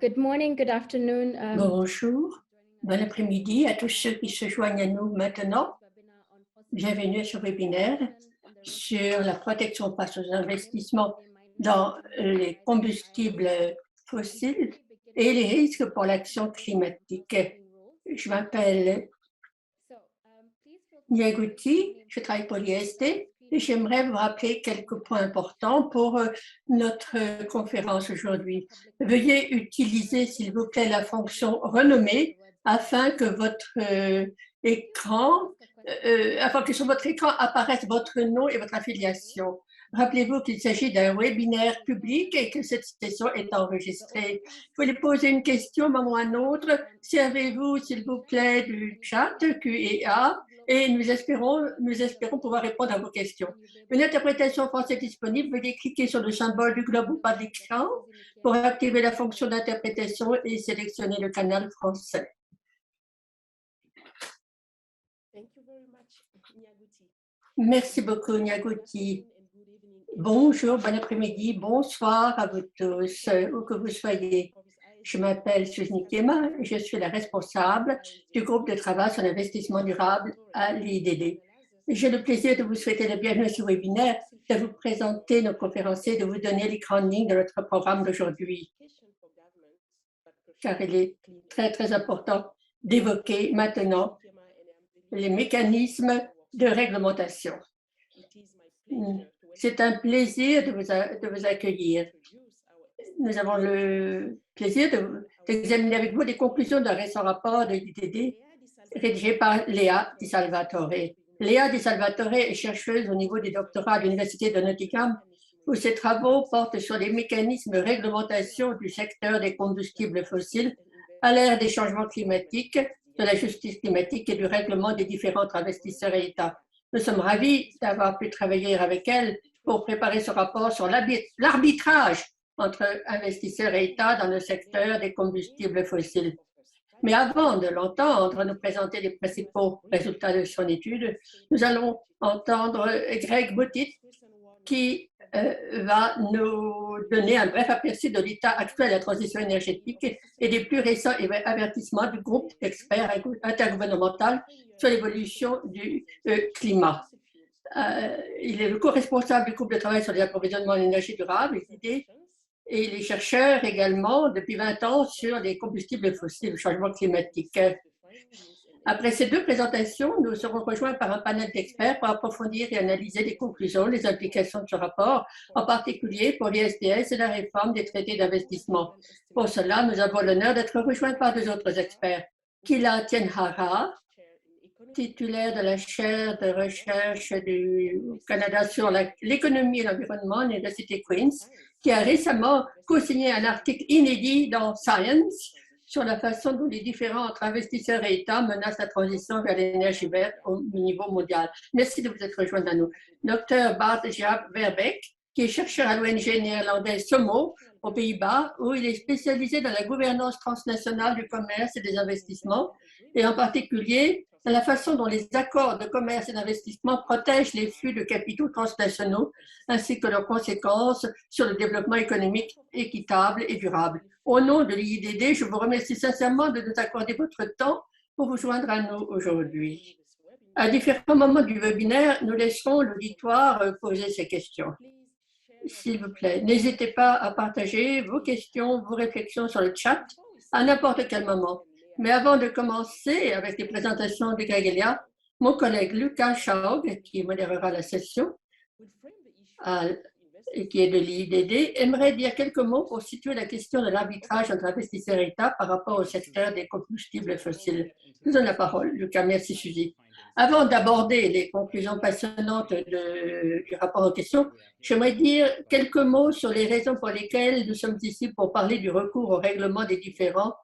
Good morning, good afternoon. Bonjour, bon après-midi à tous ceux qui se joignent à nous maintenant. Bienvenue à ce webinaire sur la protection face aux investissements dans les combustibles fossiles et les risques pour l'action climatique. Je m'appelle Niaguti, je travaille pour l'ISD et j'aimerais vous rappeler quelques points importants pour notre conférence aujourd'hui. Veuillez utiliser, s'il vous plaît, la fonction renommée afin que votre afin que sur votre écran apparaisse votre nom et votre affiliation. Rappelez-vous qu'il s'agit d'un webinaire public et que cette session est enregistrée. Je voulais poser une question, maman, à un autre. Servez-vous, s'il vous plaît, du chat Q&A et nous espérons pouvoir répondre à vos questions. Une interprétation française est disponible. Veuillez cliquer sur le symbole du globe au bas de l'écran pour activer la fonction d'interprétation et sélectionner le canal français. Merci beaucoup, Niaguti. Bonjour, bon après-midi, bonsoir à vous tous, où que vous soyez. Je m'appelle Susan Kema et je suis la responsable du groupe de travail sur l'investissement durable à l'IDD. J'ai le plaisir de vous souhaiter la bienvenue à ce webinaire, de vous présenter nos conférenciers, de vous donner les grandes lignes de notre programme d'aujourd'hui, car il est très important d'évoquer maintenant les mécanismes de réglementation. C'est un plaisir de vous accueillir. Nous avons le plaisir d'examiner avec vous les conclusions d'un récent rapport de l'IDD rédigé par Léa Di Salvatore. Léa Di Salvatore est chercheuse au niveau des doctorats à l'Université de Nottingham, où ses travaux portent sur les mécanismes de réglementation du secteur des combustibles fossiles à l'ère des changements climatiques, de la justice climatique et du règlement des différents investisseurs et États. Nous sommes ravis d'avoir pu travailler avec elle pour préparer ce rapport sur l'arbitrage entre investisseurs et États dans le secteur des combustibles fossiles. Mais avant de l'entendre nous présenter les principaux résultats de son étude, nous allons entendre Greg Bottit qui va nous donner un bref aperçu de l'état actuel de la transition énergétique et des plus récents avertissements du groupe d'experts intergouvernemental sur l'évolution du climat. Il est le co-responsable du groupe de travail sur les approvisionnements en énergie durable, et il est chercheur également depuis 20 ans sur les combustibles fossiles, le changement climatique. Après ces deux présentations, nous serons rejoints par un panel d'experts pour approfondir et analyser les conclusions, les implications de ce rapport, en particulier pour l'ISDS et la réforme des traités d'investissement. Pour cela, nous avons l'honneur d'être rejoints par deux autres experts. Kila Tienhara, titulaire de la chaire de recherche du Canada sur l'économie et l'environnement à l'Université Queen's, qui a récemment co-signé un article inédit dans Science sur la façon dont les différents investisseurs et États menacent la transition vers l'énergie verte au niveau mondial. Merci de vous être rejoint à nous. Dr Bart Jaap Verbeek, qui est chercheur à l'ONG néerlandaise SOMO aux Pays-Bas, où il est spécialisé dans la gouvernance transnationale du commerce et des investissements, et en particulier dans la façon dont les accords de commerce et d'investissement protègent les flux de capitaux transnationaux, ainsi que leurs conséquences sur le développement économique équitable et durable. Au nom de l'IDD, je vous remercie sincèrement de nous accorder votre temps pour vous joindre à nous aujourd'hui. À différents moments du webinaire, nous laisserons l'auditoire poser ses questions. S'il vous plaît, n'hésitez pas à partager vos questions, vos réflexions sur le chat à n'importe quel moment. Mais avant de commencer avec les présentations de Greg et Léa, mon collègue Lucas Schaug, qui modérera la session et qui est de l'IDD, aimerait dire quelques mots pour situer la question de l'arbitrage entre investisseurs et États par rapport au secteur des combustibles fossiles. Je vous donne la parole, Lucas. Merci, Suzy. Avant d'aborder les conclusions passionnantes du rapport en question, j'aimerais dire quelques mots sur les raisons pour lesquelles nous sommes ici pour parler du recours au règlement des différends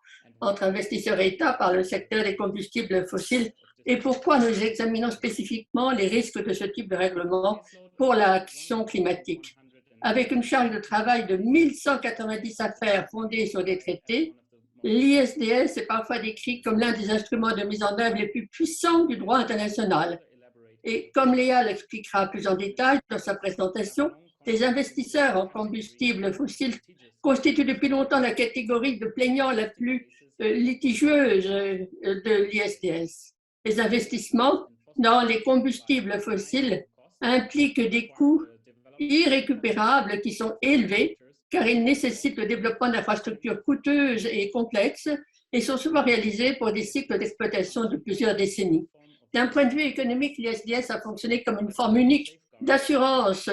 entre investisseurs et États par le secteur des combustibles fossiles et pourquoi nous examinons spécifiquement les risques de ce type de règlement pour l'action climatique. Avec une charge de travail de 1190 affaires fondées sur des traités, l'ISDS est parfois décrit comme l'un des instruments de mise en œuvre les plus puissants du droit international. Et comme Léa l'expliquera plus en détail dans sa présentation, Les investisseurs en combustibles fossiles constituent depuis longtemps la catégorie de plaignants la plus litigieuse de l'ISDS. Les investissements dans les combustibles fossiles impliquent des coûts irrécupérables qui sont élevés car ils nécessitent le développement d'infrastructures coûteuses et complexes et sont souvent réalisés pour des cycles d'exploitation de plusieurs décennies. D'un point de vue économique, l'ISDS a fonctionné comme une forme unique d'assurance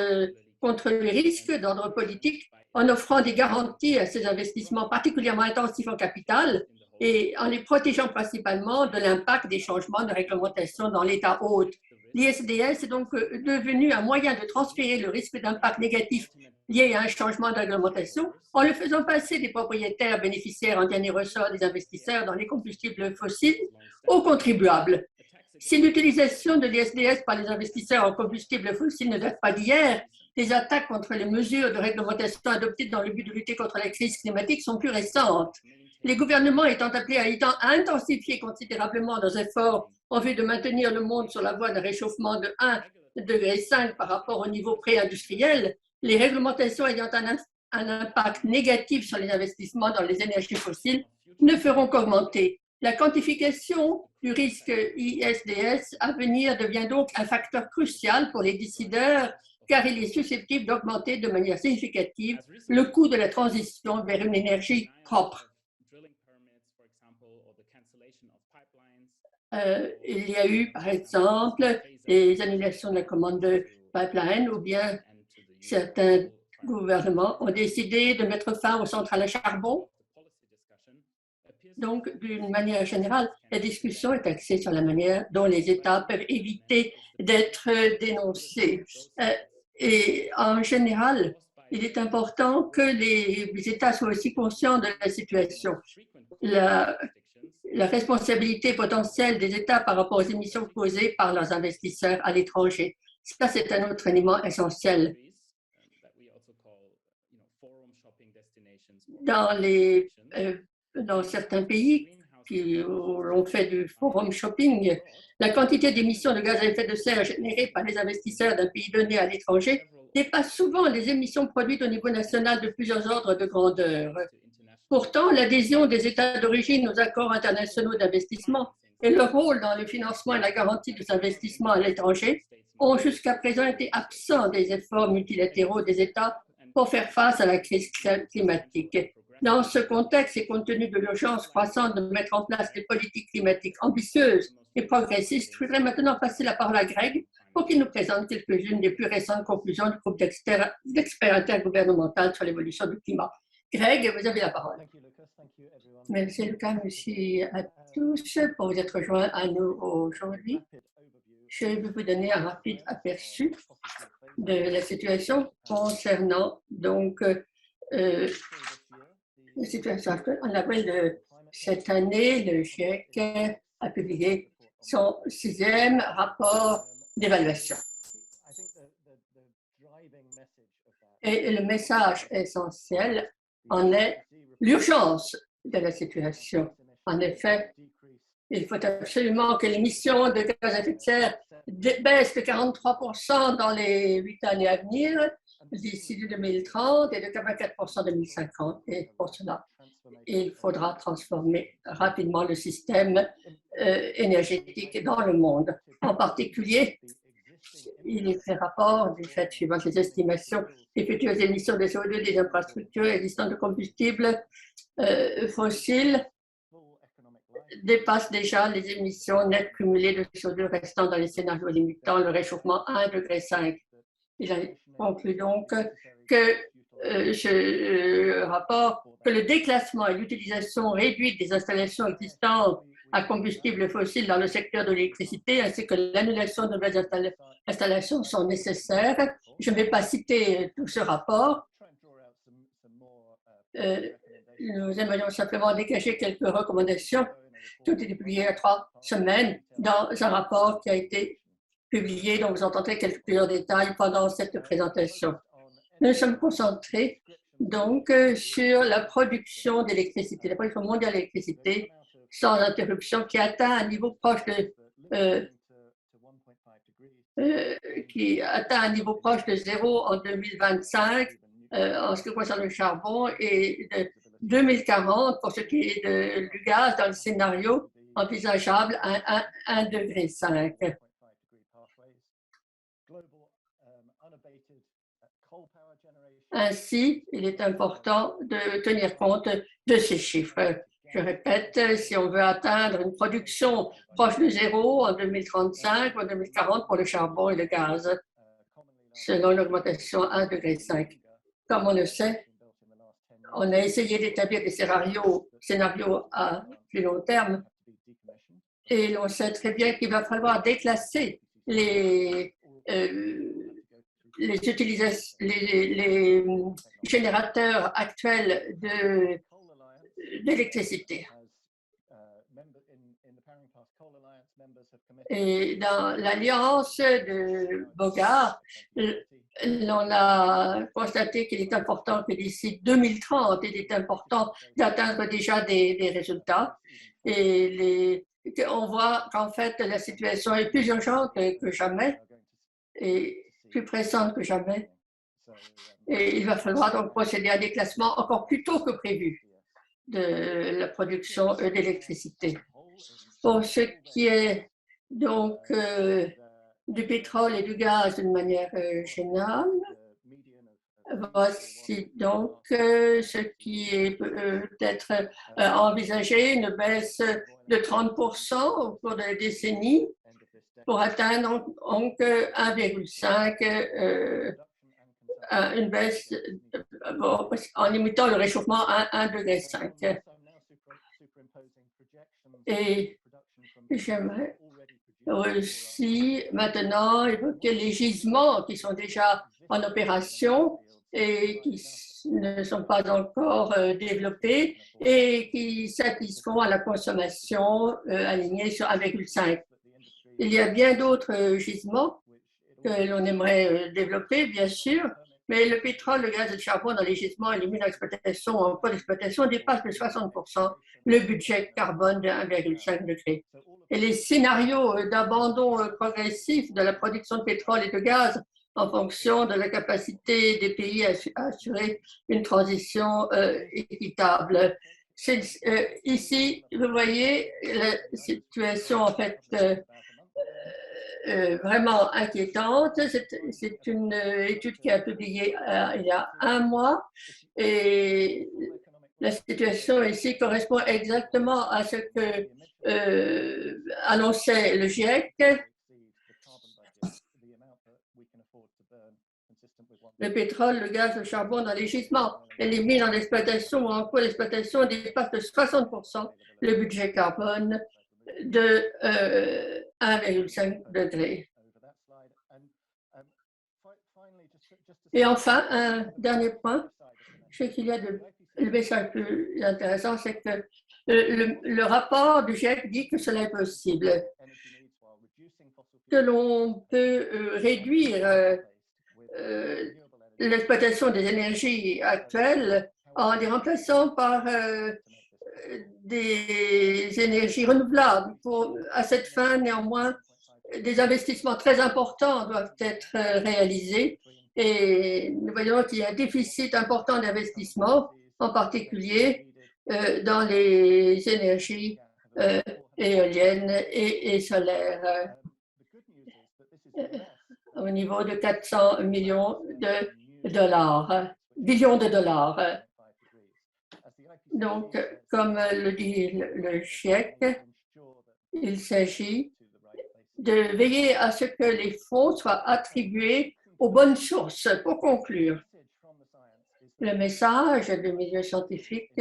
contre les risques d'ordre politique en offrant des garanties à ces investissements particulièrement intensifs en capital et en les protégeant principalement de l'impact des changements de réglementation dans l'État hôte. L'ISDS est donc devenu un moyen de transférer le risque d'impact négatif lié à un changement de réglementation en le faisant passer des propriétaires bénéficiaires en dernier ressort des investisseurs dans les combustibles fossiles aux contribuables. Si l'utilisation de l'ISDS par les investisseurs en combustibles fossiles ne date pas d'hier, les attaques contre les mesures de réglementation adoptées dans le but de lutter contre la crise climatique sont plus récentes. Les gouvernements étant appelés à intensifier considérablement leurs efforts en vue de maintenir le monde sur la voie d'un réchauffement de 1,5 degré par rapport au niveau pré-industriel, les réglementations ayant un impact négatif sur les investissements dans les énergies fossiles ne feront qu'augmenter. La quantification du risque ISDS à venir devient donc un facteur crucial pour les décideurs car il est susceptible d'augmenter de manière significative le coût de la transition vers une énergie propre. Il y a eu, par exemple, les annulations de la commande de pipeline ou bien certains gouvernements ont décidé de mettre fin aux centrales à charbon. Donc, d'une manière générale, la discussion est axée sur la manière dont les États peuvent éviter d'être dénoncés. Et en général, il est important que les États soient aussi conscients de la situation. La responsabilité potentielle des États par rapport aux émissions causées par leurs investisseurs à l'étranger. Ça, c'est un autre élément essentiel. Dans certains pays qui ont fait du forum shopping, la quantité d'émissions de gaz à effet de serre générées par les investisseurs d'un pays donné à l'étranger dépasse souvent les émissions produites au niveau national de plusieurs ordres de grandeur. Pourtant, l'adhésion des États d'origine aux accords internationaux d'investissement et leur rôle dans le financement et la garantie des investissements à l'étranger ont jusqu'à présent été absents des efforts multilatéraux des États pour faire face à la crise climatique. Dans ce contexte et compte tenu de l'urgence croissante de mettre en place des politiques climatiques ambitieuses et progressistes, je voudrais maintenant passer la parole à Greg pour qu'il nous présente quelques-unes des plus récentes conclusions du groupe d'experts intergouvernemental sur l'évolution du climat. Greg, vous avez la parole. Merci Lucas, merci à tous pour vous être rejoints à nous aujourd'hui. Je vais vous donner un rapide aperçu de la situation concernant donc la situation actuelle. En avril de cette année, le GIEC a publié son 6e rapport d'évaluation. Et le message essentiel en est l'urgence de la situation. En effet, il faut absolument que l'émission de gaz à effet de serre baisse de 43% dans les 8 années à venir, d'ici 2030 et de 84% en 2050. Et pour cela, il faudra transformer rapidement le système énergétique dans le monde. En particulier, il est fait rapport du fait suivant les estimations des futures émissions de CO2 des infrastructures existantes de combustibles fossiles dépassent déjà les émissions nettes cumulées de CO2 restant dans les scénarios limitant le réchauffement à 1,5 degré. Il conclut donc que ce rapport que le déclassement et l'utilisation réduite des installations existantes à combustible fossile dans le secteur de l'électricité ainsi que l'annulation de nouvelles installations sont nécessaires. Je ne vais pas citer tout ce rapport. Nous aimerions simplement dégager quelques recommandations qui ont été publiées il y a 3 semaines dans un rapport qui a été publié, dont vous entendrez plusieurs détails pendant cette présentation. Nous sommes concentrés donc sur la production d'électricité, la production mondiale d'électricité sans interruption qui atteint un niveau proche de qui atteint un niveau proche de zéro en 2025 en ce qui concerne le charbon et de 2040 pour ce qui est du gaz dans le scénario envisageable à 1,5 degré. Ainsi, il est important de tenir compte de ces chiffres. Je répète, si on veut atteindre une production proche de zéro en 2035 ou en 2040 pour le charbon et le gaz, selon l'augmentation à 1,5 degré. Comme on le sait, on a essayé d'établir des scénarios à plus long terme et on sait très bien qu'il va falloir déclasser les générateurs actuels d'électricité. Et dans l'alliance de Bogart, on a constaté qu'il est important que d'ici 2030, il est important d'atteindre déjà des résultats. Et on voit qu'en fait, la situation est plus urgente que jamais et plus pressante que jamais. Et il va falloir donc procéder à des classements encore plus tôt que prévu de la production d'électricité. Pour ce qui est donc du pétrole et du gaz d'une manière générale, voici donc ce qui est peut-être envisagé, une baisse de 30% au cours de la décennie pour atteindre donc 1,5, une baisse en limitant le réchauffement à 1,5 degré. Et j'aimerais aussi maintenant évoquer les gisements qui sont déjà en opération et qui ne sont pas encore développés et qui satisfont à la consommation alignée sur 1,5. Il y a bien d'autres gisements que l'on aimerait développer, bien sûr, mais le pétrole, le gaz et le charbon dans les gisements et les mines d'exploitation en cours d'exploitation dépassent de 60% le budget carbone de 1,5 degré. Et les scénarios d'abandon progressif de la production de pétrole et de gaz en fonction de la capacité des pays à assurer une transition équitable. Ici, vous voyez la situation en fait vraiment inquiétante. C'est une étude qui a publié il y a un mois et la situation ici correspond exactement à ce que annonçait le GIEC. Le pétrole, le gaz, le charbon dans les gisements et les mines en exploitation ou en cours d'exploitation dépassent de 60% le budget carbone de 1,5 degré. Et enfin, un dernier point, ce qu'il y a le message plus intéressant, c'est que le rapport du GIEC dit que cela est possible, que l'on peut réduire l'exploitation des énergies actuelles en les remplaçant par des énergies renouvelables. À cette fin, néanmoins, des investissements très importants doivent être réalisés et nous voyons qu'il y a un déficit important d'investissement, en particulier dans les énergies éoliennes et solaires, au niveau de 400 millions de dollars, billions de dollars. Donc, comme le dit le GIEC, il s'agit de veiller à ce que les fonds soient attribués aux bonnes sources. Pour conclure, le message du milieu scientifique,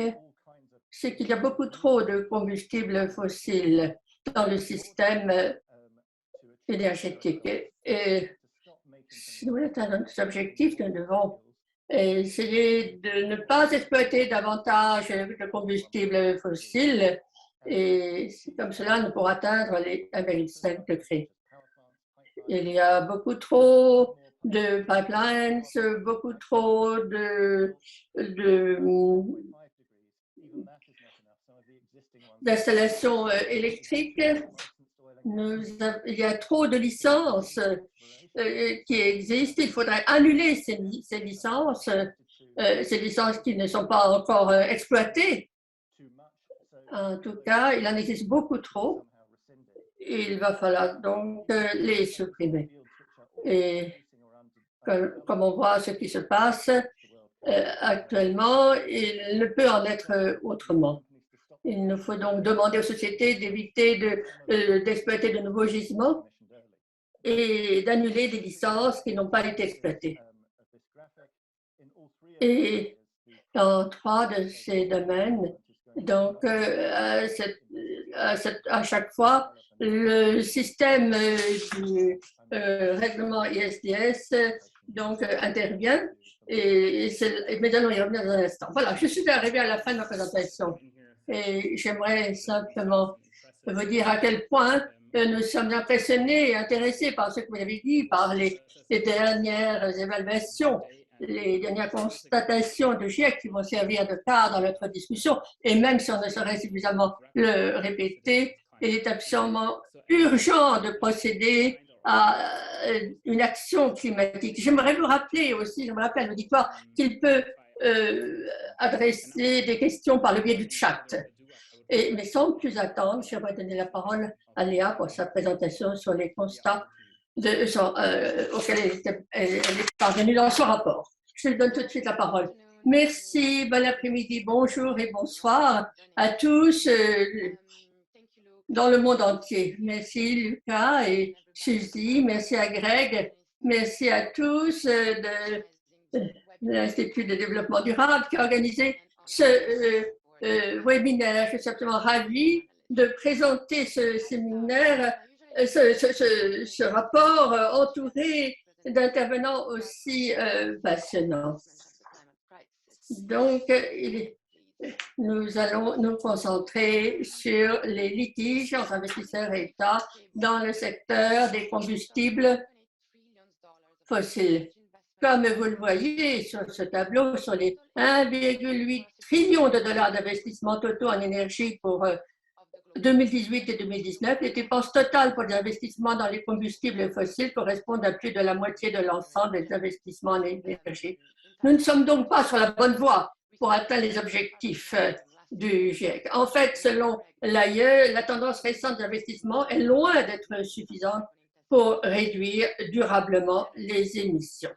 c'est qu'il y a beaucoup trop de combustibles fossiles dans le système énergétique. Et si nous voulons atteindre nos objectifs, nous devons essayer de ne pas exploiter davantage de combustibles fossiles et comme cela, nous pourrons atteindre les 1,5 degrés. Il y a beaucoup trop de pipelines, beaucoup trop d'installations électriques il y a trop de licences qui existent. Il faudrait annuler ces licences qui ne sont pas encore exploitées. En tout cas, il en existe beaucoup trop. Il va falloir donc les supprimer. Et comme on voit ce qui se passe actuellement, il ne peut en être autrement. Il nous faut donc demander aux sociétés d'éviter d'exploiter de nouveaux gisements et d'annuler des licences qui n'ont pas été exploitées. Et dans 3 de ces domaines, donc à chaque fois, le système du règlement ISDS donc, intervient et nous allons y revenir dans un instant. Voilà, je suis arrivée à la fin de ma présentation et j'aimerais simplement vous dire à quel point nous sommes impressionnés et intéressés par ce que vous avez dit, par les dernières évaluations, les dernières constatations de GIEC qui vont servir de cadre dans notre discussion. Et même si on ne saurait suffisamment le répéter, il est absolument urgent de procéder à une action climatique. J'aimerais vous rappeler aussi, je me rappelle à l'auditoire, qu'il peut adresser des questions par le biais du chat. Mais sans plus attendre, j'aimerais donner la parole à Léa pour sa présentation sur les constats auxquels elle est parvenue dans son rapport. Je lui donne tout de suite la parole. Merci, bon après-midi, bonjour et bonsoir à tous dans le monde entier. Merci Lucas et Suzy, merci à Greg, merci à tous de l'Institut de développement durable qui a organisé ce webinaire. Je suis absolument ravie de présenter ce séminaire, ce rapport entouré d'intervenants aussi passionnants. Donc, nous allons nous concentrer sur les litiges entre investisseurs et États dans le secteur des combustibles fossiles. Comme vous le voyez sur ce tableau, sur les 1,8 trillion de dollars d'investissements totaux en énergie pour 2018 et 2019, les dépenses totales pour les investissements dans les combustibles fossiles correspondent à plus de la moitié de l'ensemble des investissements en énergie. Nous ne sommes donc pas sur la bonne voie pour atteindre les objectifs du GIEC. En fait, selon l'AIE, la tendance récente d'investissement est loin d'être suffisante pour réduire durablement les émissions.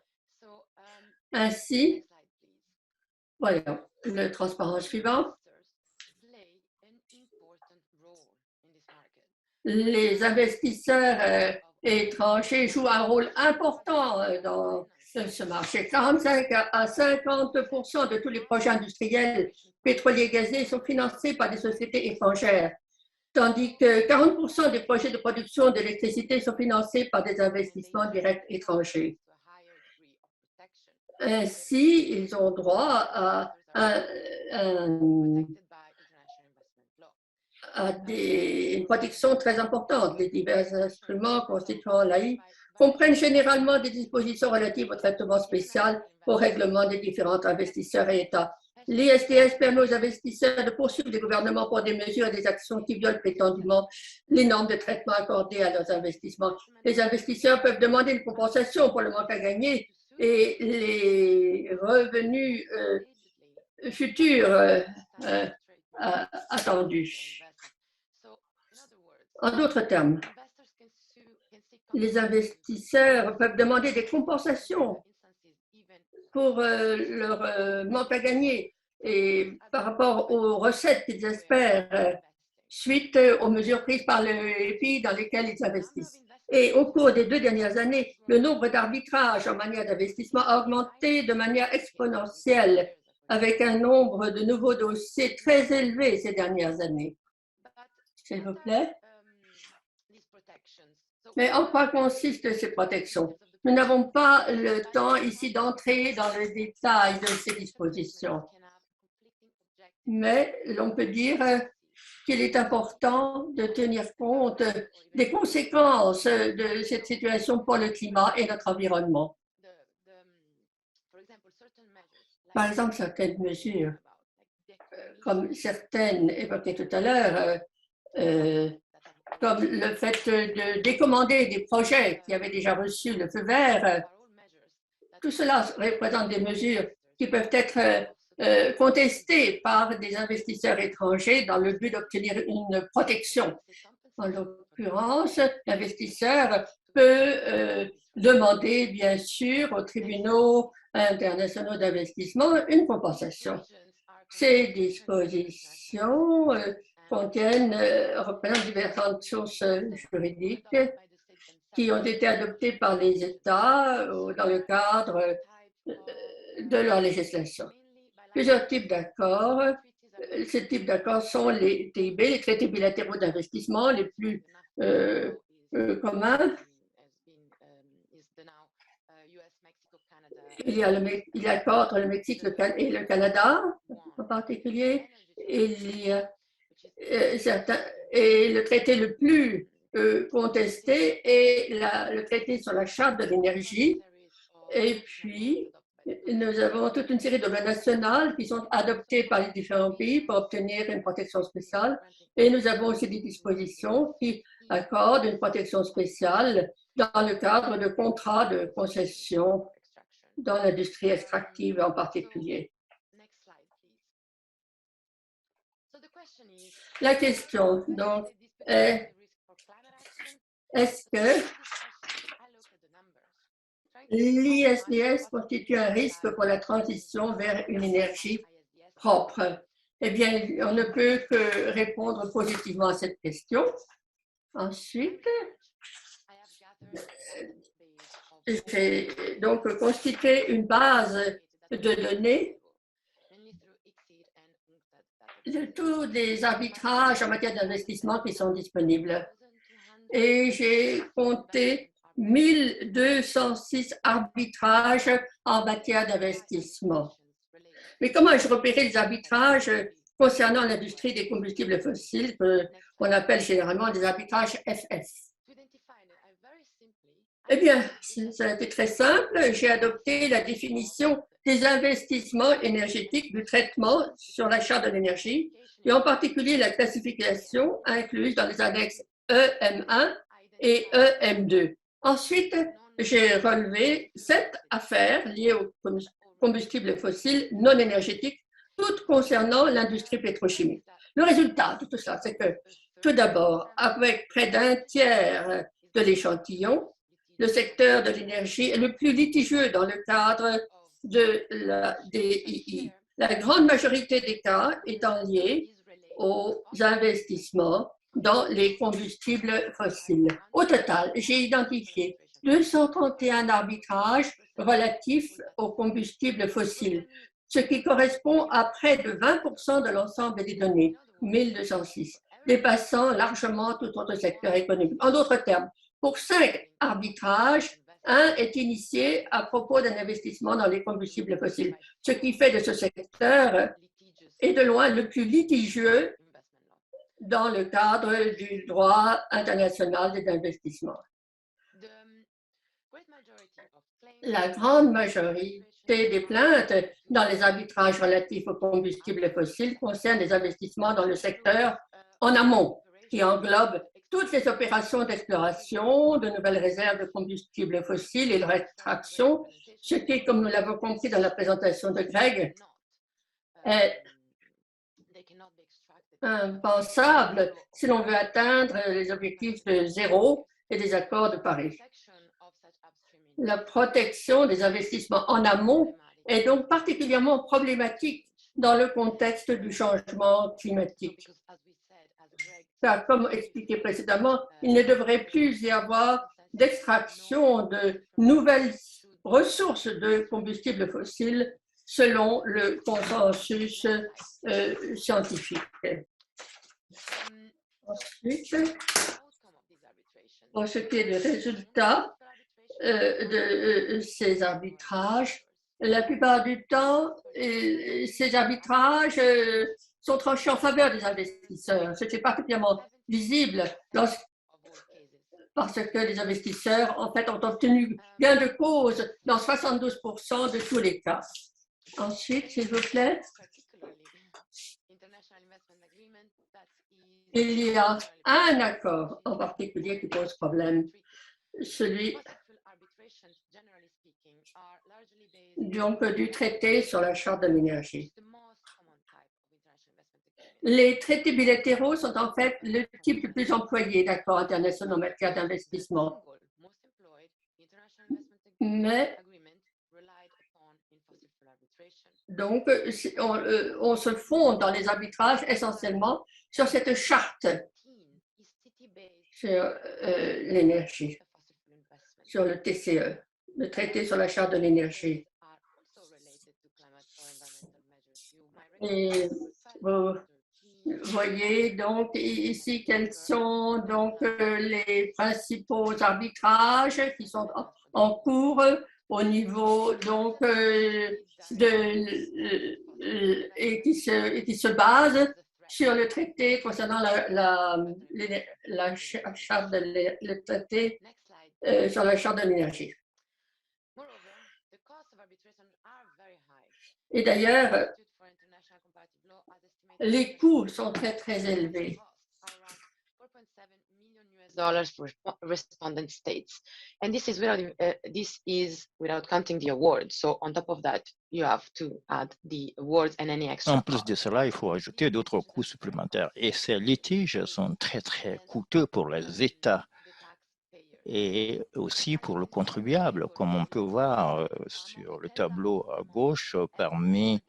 Ainsi, voyons le transparent suivant. Les investisseurs étrangers jouent un rôle important dans ce marché. 45 à 50 de tous les projets industriels pétroliers gazés sont financés par des sociétés étrangères, tandis que 40 des projets de production d'électricité sont financés par des investissements directs étrangers. Ainsi, ils ont droit à une protection très importante. Les divers instruments constituant l'AI comprennent généralement des dispositions relatives au traitement spécial au règlement des différents investisseurs et États. L'ISDS permet aux investisseurs de poursuivre les gouvernements pour des mesures et des actions qui violent prétendument les normes de traitement accordées à leurs investissements. Les investisseurs peuvent demander une compensation pour le manque à gagner et les revenus futurs attendus. En d'autres termes, les investisseurs peuvent demander des compensations pour leur manque à gagner et par rapport aux recettes qu'ils espèrent suite aux mesures prises par les pays dans lesquels ils investissent. Et au cours des 2 dernières années, le nombre d'arbitrages en matière d'investissement a augmenté de manière exponentielle, avec un nombre de nouveaux dossiers très élevé ces dernières années. S'il vous plaît. Mais en quoi consistent ces protections? Nous n'avons pas le temps ici d'entrer dans le détail de ces dispositions. Mais l'on peut dire qu'il est important de tenir compte des conséquences de cette situation pour le climat et notre environnement. Par exemple, certaines mesures, comme certaines évoquées tout à l'heure, comme le fait de décommander des projets qui avaient déjà reçu le feu vert. Tout cela représente des mesures qui peuvent être contestées par des investisseurs étrangers dans le but d'obtenir une protection. En l'occurrence, l'investisseur peut demander, bien sûr, aux tribunaux internationaux d'investissement une compensation. Ces dispositions représentent différentes sources juridiques qui ont été adoptées par les États dans le cadre de leur législation. Plusieurs types d'accords. Ces types d'accords sont les TIB, les traités bilatéraux d'investissement les plus communs. Il y a l'accord entre le Mexique et le Canada en particulier. Il y a et le traité le plus contesté est le traité sur la charte de l'énergie. Et puis, nous avons toute une série de lois nationales qui sont adoptées par les différents pays pour obtenir une protection spéciale. Et nous avons aussi des dispositions qui accordent une protection spéciale dans le cadre de contrats de concession dans l'industrie extractive en particulier. La question, donc, est est-ce que l'ISDS constitue un risque pour la transition vers une énergie propre? Eh bien, on ne peut que répondre positivement à cette question. Ensuite, j'ai donc constitué une base de données de tous les arbitrages en matière d'investissement qui sont disponibles. Et j'ai compté 1206 arbitrages en matière d'investissement. Mais comment ai-je repéré les arbitrages concernant l'industrie des combustibles fossiles, qu'on appelle généralement des arbitrages FF? Eh bien, ça a été très simple. J'ai adopté la définition des investissements énergétiques du traitement sur l'achat de l'énergie, et en particulier la classification incluse dans les annexes EM1 et EM2. Ensuite, j'ai relevé 7 affaires liées aux combustibles fossiles non énergétiques, toutes concernant l'industrie pétrochimique. Le résultat de tout ça, c'est que, tout d'abord, avec près d'un tiers de l'échantillon, le secteur de l'énergie est le plus litigieux dans le cadre de la DII. La grande majorité des cas étant liés aux investissements dans les combustibles fossiles. Au total, j'ai identifié 231 arbitrages relatifs aux combustibles fossiles, ce qui correspond à près de 20% de l'ensemble des données, 1206, dépassant largement tout autre secteur économique. En d'autres termes, pour 5 arbitrages, un est initié à propos d'un investissement dans les combustibles fossiles, ce qui fait de ce secteur est de loin le plus litigieux dans le cadre du droit international des investissements. La grande majorité des plaintes dans les arbitrages relatifs aux combustibles fossiles concernent des investissements dans le secteur en amont, qui englobe toutes les opérations d'exploration, de nouvelles réserves de combustibles fossiles et de rétraction, ce qui, comme nous l'avons compris dans la présentation de Greg, est impensable si l'on veut atteindre les objectifs de zéro et des accords de Paris. La protection des investissements en amont est donc particulièrement problématique dans le contexte du changement climatique. Car, comme expliqué précédemment, il ne devrait plus y avoir d'extraction de nouvelles ressources de combustibles fossiles selon le consensus scientifique. Ensuite, pour ce qui est des résultats de ces arbitrages, la plupart du temps, ces arbitrages sont tranchés en faveur des investisseurs, ce qui est particulièrement visible parce que les investisseurs, en fait, ont obtenu gain de cause dans 72% de tous les cas. Ensuite, s'il vous plaît. Il y a un accord en particulier qui pose problème, celui donc, du traité sur la Charte de l'énergie. Les traités bilatéraux sont en fait le type le plus employé d'accords internationaux en matière d'investissement. Mais donc, on se fonde dans les arbitrages essentiellement sur cette charte sur l'énergie, sur le TCE, le traité sur la charte de l'énergie. Et vous voyez donc ici quels sont donc les principaux arbitrages qui sont en cours au niveau donc et qui se basent sur le traité concernant la charte le traité sur la charte de l'énergie. Et d'ailleurs, les coûts sont très élevés. For respondent states, and this is without counting the awards. So on top of that, you have to add the awards and any extra. En plus de cela, il faut ajouter d'autres coûts supplémentaires. Et ces litiges sont très coûteux pour les États et aussi pour le contribuable, comme on peut voir sur le tableau à gauche, parmi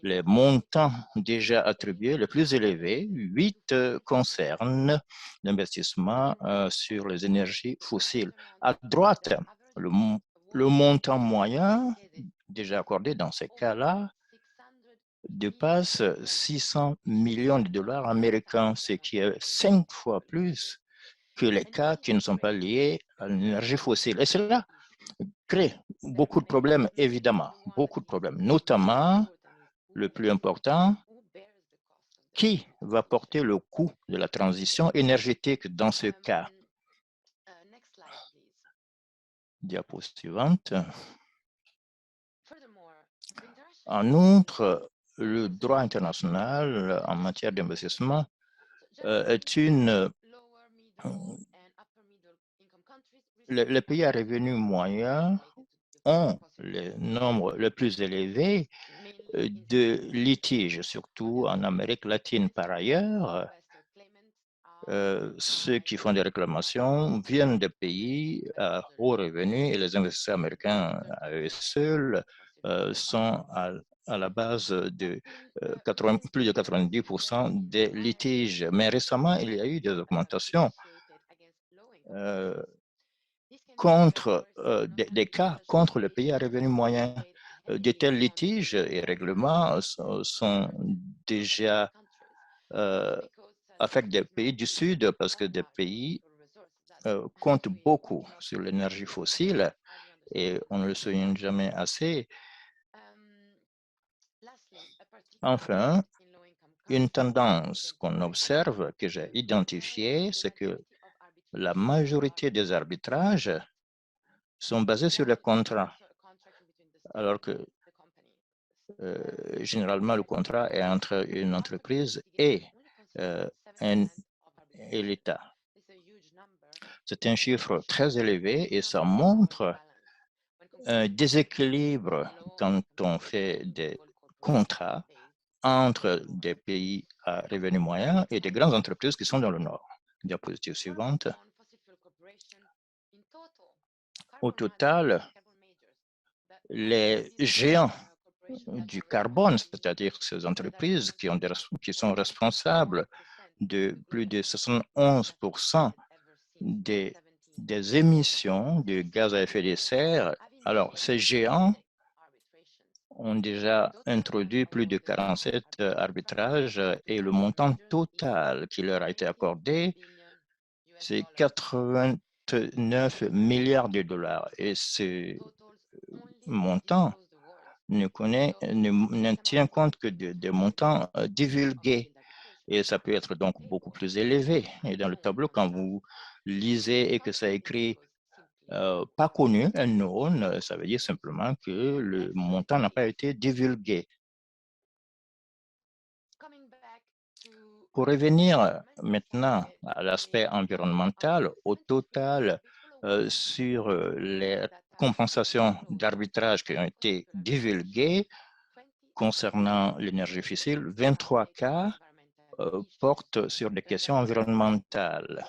les montants déjà attribués, les plus élevés, 8 concernent l'investissement sur les énergies fossiles. À droite, le montant moyen déjà accordé dans ces cas-là dépasse 600 millions de dollars américains, ce qui est 5 fois plus que les cas qui ne sont pas liés à l'énergie fossile. Et cela crée beaucoup de problèmes, évidemment, beaucoup de problèmes, notamment le plus important, qui va porter le coût de la transition énergétique dans ce cas? Diapo suivante. En outre, le droit international en matière d'investissement est les pays à revenus moyens ont le nombre le plus élevé de litiges, surtout en Amérique latine. Par ailleurs, ceux qui font des réclamations viennent des pays à haut revenu et les investisseurs américains à eux seuls sont à la base de plus de 90% des litiges. Mais récemment, il y a eu des augmentations contre des cas contre les pays à revenus moyens. De tels litiges et règlements sont déjà affectent des pays du Sud parce que des pays comptent beaucoup sur l'énergie fossile et on ne le souligne jamais assez. Enfin, une tendance qu'on observe, que j'ai identifiée, c'est que la majorité des arbitrages sont basés sur les contrats, alors que généralement le contrat est entre une entreprise et l'État. C'est un chiffre très élevé et ça montre un déséquilibre quand on fait des contrats entre des pays à revenus moyens et des grandes entreprises qui sont dans le Nord. Diapositive suivante. Au total, les géants du carbone, c'est-à-dire ces entreprises qui sont responsables de plus de 71% des émissions de gaz à effet de serre. Alors, ces géants ont déjà introduit plus de 47 arbitrages et le montant total qui leur a été accordé, c'est 89 milliards de dollars. Et ce montant ne tient compte que des montants divulgués. Et ça peut être donc beaucoup plus élevé. Et dans le tableau, quand vous lisez et que ça écrit pas connu, unknown, ça veut dire simplement que le montant n'a pas été divulgué. Pour revenir maintenant à l'aspect environnemental, au total, sur les compensations d'arbitrage qui ont été divulguées concernant l'énergie fossile, 23 cas portent sur des questions environnementales,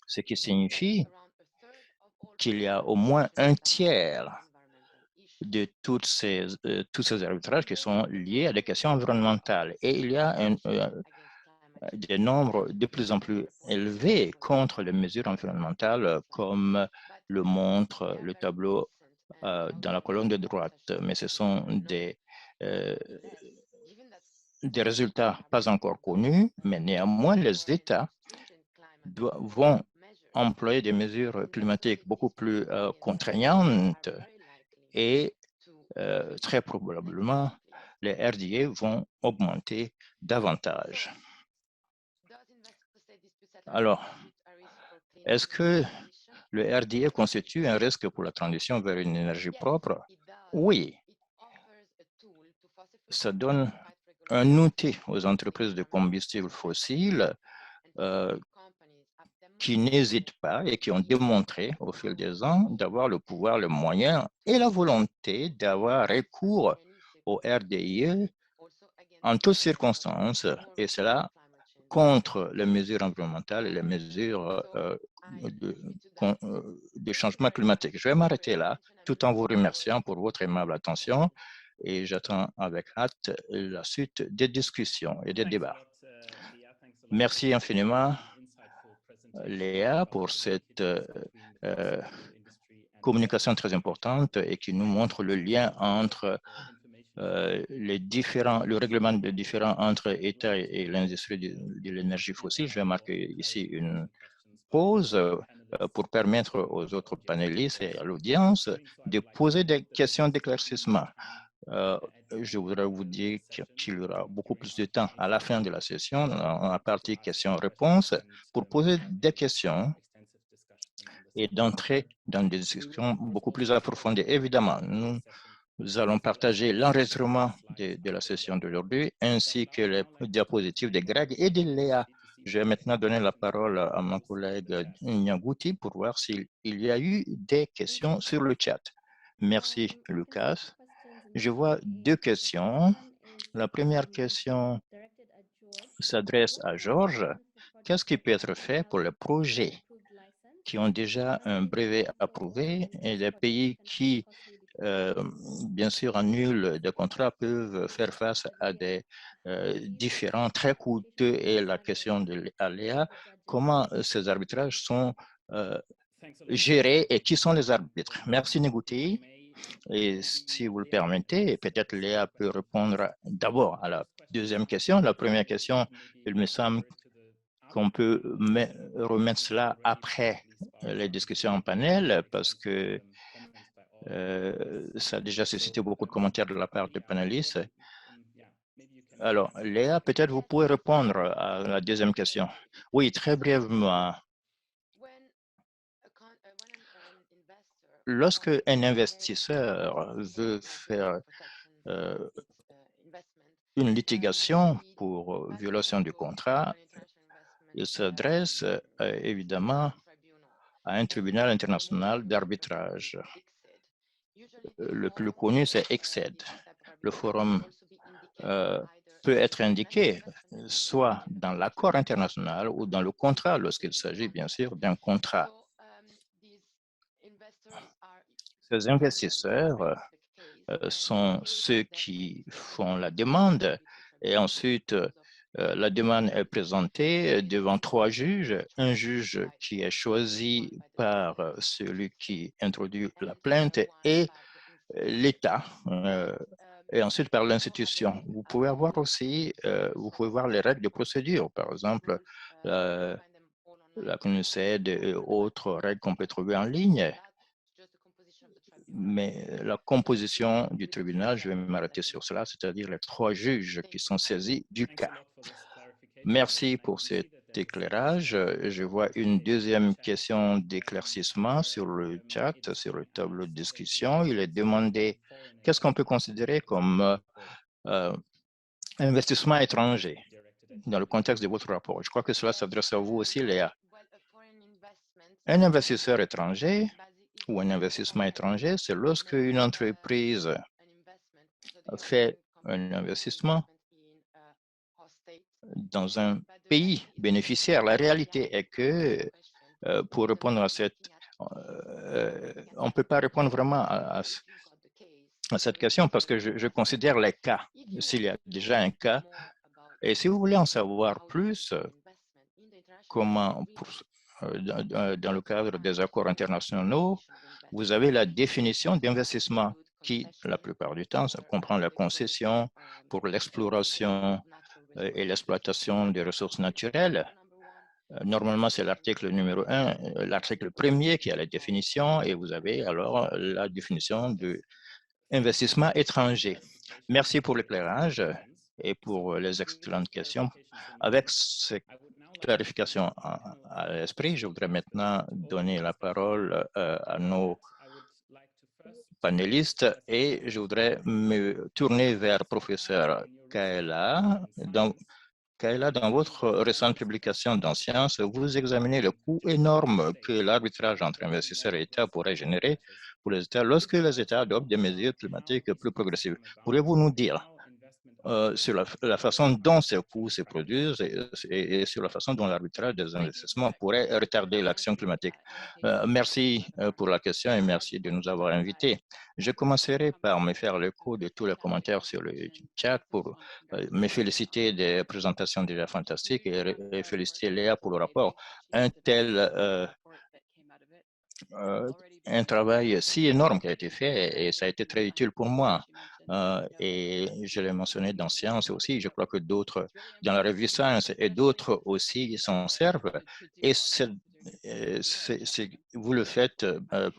ce qui signifie qu'il y a au moins un tiers de tous ces arbitrages qui sont liés à des questions environnementales. Et il y a des nombres de plus en plus élevés contre les mesures environnementales, comme le montre le tableau dans la colonne de droite. Mais ce sont des résultats pas encore connus, mais néanmoins, les États vont employer des mesures climatiques beaucoup plus contraignantes et très probablement, les RDA vont augmenter davantage. Alors, est-ce que le RDA constitue un risque pour la transition vers une énergie propre? Oui. Ça donne un outil aux entreprises de combustibles fossiles qui n'hésitent pas et qui ont démontré au fil des ans d'avoir le pouvoir, le moyen et la volonté d'avoir recours au RDIE en toutes circonstances, et cela contre les mesures environnementales et les mesures de changement climatique. Je vais m'arrêter là, tout en vous remerciant pour votre aimable attention, et j'attends avec hâte la suite des discussions et des débats. Merci infiniment, Léa, pour cette communication très importante et qui nous montre le lien entre le règlement de différends entre États et l'industrie de l'énergie fossile. Je vais marquer ici une pause pour permettre aux autres panélistes et à l'audience de poser des questions d'éclaircissement. Je voudrais vous dire qu'il y aura beaucoup plus de temps à la fin de la session, en la partie questions-réponses, pour poser des questions et d'entrer dans des discussions beaucoup plus approfondies. Évidemment, nous allons partager l'enregistrement de la session d'aujourd'hui, ainsi que les diapositives de Greg et de Léa. Je vais maintenant donner la parole à mon collègue Nyangouti pour voir s'il y a eu des questions sur le chat. Merci, Lucas. Je vois deux questions. La première question s'adresse à Georges. Qu'est-ce qui peut être fait pour les projets qui ont déjà un brevet approuvé et les pays qui, bien sûr, annulent des contrats peuvent faire face à des différends très coûteux? Et la question de Léa, comment ces arbitrages sont gérés et qui sont les arbitres? Merci, Négouti. Et si vous le permettez, peut-être Léa peut répondre d'abord à la deuxième question. La première question, il me semble qu'on peut remettre cela après les discussions en panel parce que ça a déjà suscité beaucoup de commentaires de la part des panélistes. Alors, Léa, peut-être vous pouvez répondre à la deuxième question. Oui, très brièvement. Lorsque un investisseur veut faire une litigation pour violation du contrat, il s'adresse évidemment à un tribunal international d'arbitrage. Le plus connu, c'est ICSID. Le forum peut être indiqué soit dans l'accord international ou dans le contrat, lorsqu'il s'agit bien sûr d'un contrat. Ces investisseurs sont ceux qui font la demande et ensuite la demande est présentée devant 3 juges, un juge qui est choisi par celui qui introduit la plainte et l'État et ensuite par l'institution. Vous pouvez avoir aussi, vous pouvez voir les règles de procédure, par exemple la CNUSED et autres règles qu'on peut trouver en ligne. Mais la composition du tribunal, je vais m'arrêter sur cela, c'est-à-dire les 3 juges qui sont saisis du cas. Merci pour cet éclairage. Je vois une deuxième question d'éclaircissement sur le chat, sur le tableau de discussion. Il est demandé qu'est-ce qu'on peut considérer comme investissement étranger. dans le contexte de votre rapport. Je crois que cela s'adresse à vous aussi, Léa. Un investisseur étranger ou un investissement étranger, c'est lorsque une entreprise fait un investissement dans un pays bénéficiaire. La réalité est que pour répondre à cette, on ne peut pas répondre vraiment à cette question parce que je considère les cas. S'il y a déjà un cas, et si vous voulez en savoir plus, comment, dans le cadre des accords internationaux, vous avez la définition d'investissement qui, la plupart du temps, ça comprend la concession pour l'exploration et l'exploitation des ressources naturelles. Normalement, c'est l'article numéro 1, l'article premier qui a la définition, et vous avez alors la définition de investissement étranger. Merci pour l'éclairage et pour les excellentes questions. Avec ces clarifications à l'esprit, je voudrais maintenant donner la parole à nos panélistes et je voudrais me tourner vers professeur Kaela. Dans votre récente publication dans Science, vous examinez le coût énorme que l'arbitrage entre investisseurs et États pourrait générer pour les États lorsque les États adoptent des mesures climatiques plus progressives. Pourriez-vous nous dire sur la façon dont ces coûts se produisent et sur la façon dont l'arbitrage des investissements pourrait retarder l'action climatique? Merci pour la question et merci de nous avoir invités. Je commencerai par me faire l'écho de tous les commentaires sur le chat pour me féliciter des présentations déjà fantastiques et féliciter Léa pour le rapport. Un travail si énorme qui a été fait et ça a été très utile pour moi. Et je l'ai mentionné dans Science aussi, je crois que d'autres, dans la revue Science et d'autres aussi s'en servent. Et vous le faites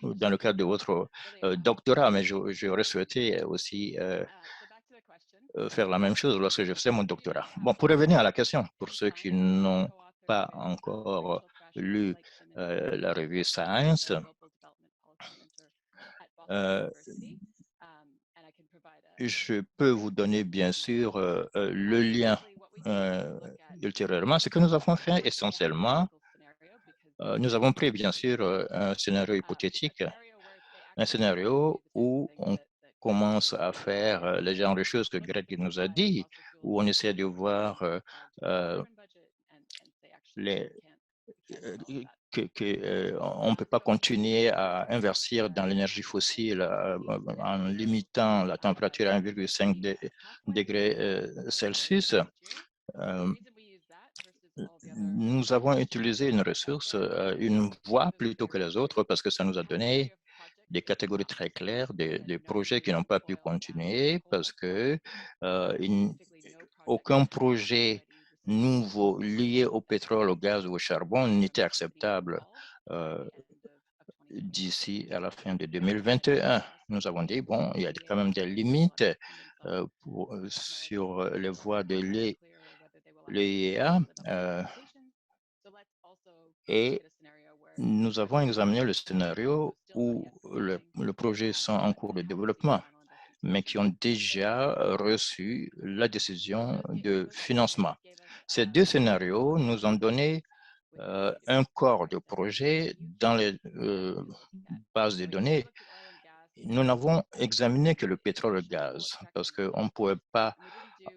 dans le cadre de votre doctorat, mais j'aurais souhaité aussi faire la même chose lorsque je faisais mon doctorat. Bon, pour revenir à la question, pour ceux qui n'ont pas encore lu la revue Science, je peux vous donner bien sûr le lien ultérieurement. Ce que nous avons fait essentiellement, nous avons pris bien sûr un scénario hypothétique, un scénario où on commence à faire le genre de choses que Greg nous a dit, où on essaie de voir on ne peut pas continuer à investir dans l'énergie fossile en limitant la température à 1,5 degrés Celsius. Nous avons utilisé une ressource, une voie plutôt que les autres parce que ça nous a donné des catégories très claires, des projets qui n'ont pas pu continuer parce que aucun projet nouveau lié au pétrole, au gaz ou au charbon n'était acceptable d'ici à la fin de 2021. Nous avons dit, bon, il y a quand même des limites sur les voies de l'EIA et nous avons examiné le scénario où le projet sont en cours de développement, mais qui ont déjà reçu la décision de financement. Ces deux scénarios nous ont donné un corps de projet dans les bases de données. Nous n'avons examiné que le pétrole et le gaz parce qu'on ne pouvait pas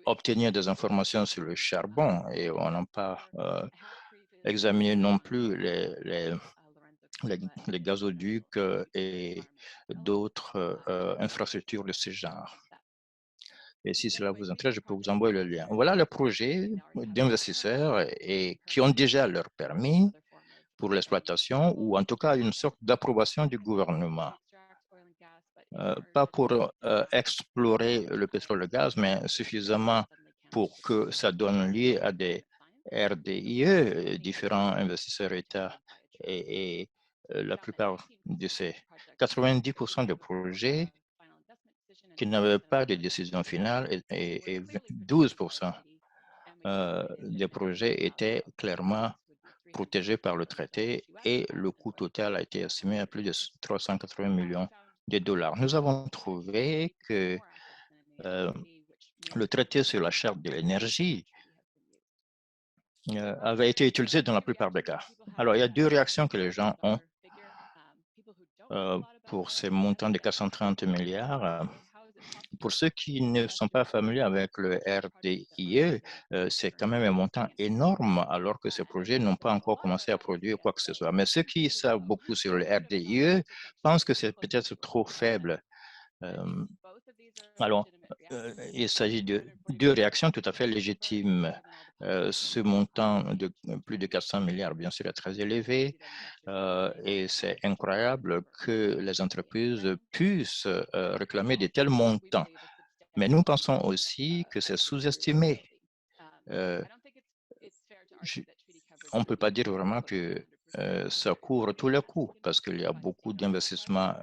obtenir des informations sur le charbon et on n'a pas examiné non plus les gazoducs et d'autres infrastructures de ce genre. Et si cela vous intéresse, je peux vous envoyer le lien. Voilà le projet d'investisseurs et qui ont déjà leur permis pour l'exploitation ou en tout cas une sorte d'approbation du gouvernement. Pas pour explorer le pétrole et le gaz, mais suffisamment pour que ça donne lieu à des RDIE, différents investisseurs États et la plupart de ces 90% des projets qui n'avaient pas de décision finale et 12% des projets étaient clairement protégés par le traité et le coût total a été estimé à plus de 380 millions de dollars. Nous avons trouvé que le traité sur la charte de l'énergie avait été utilisé dans la plupart des cas. Alors, il y a deux réactions que les gens ont pour ces montants de 430 milliards. Pour ceux qui ne sont pas familiers avec le RDIE, c'est quand même un montant énorme alors que ces projets n'ont pas encore commencé à produire quoi que ce soit. Mais ceux qui savent beaucoup sur le RDIE pensent que c'est peut-être trop faible. Alors, il s'agit de deux réactions tout à fait légitimes. Ce montant de plus de 400 milliards, bien sûr, est très élevé et c'est incroyable que les entreprises puissent réclamer de tels montants. Mais nous pensons aussi que c'est sous-estimé. On ne peut pas dire vraiment que ça couvre tous les coûts parce qu'il y a beaucoup d'investissements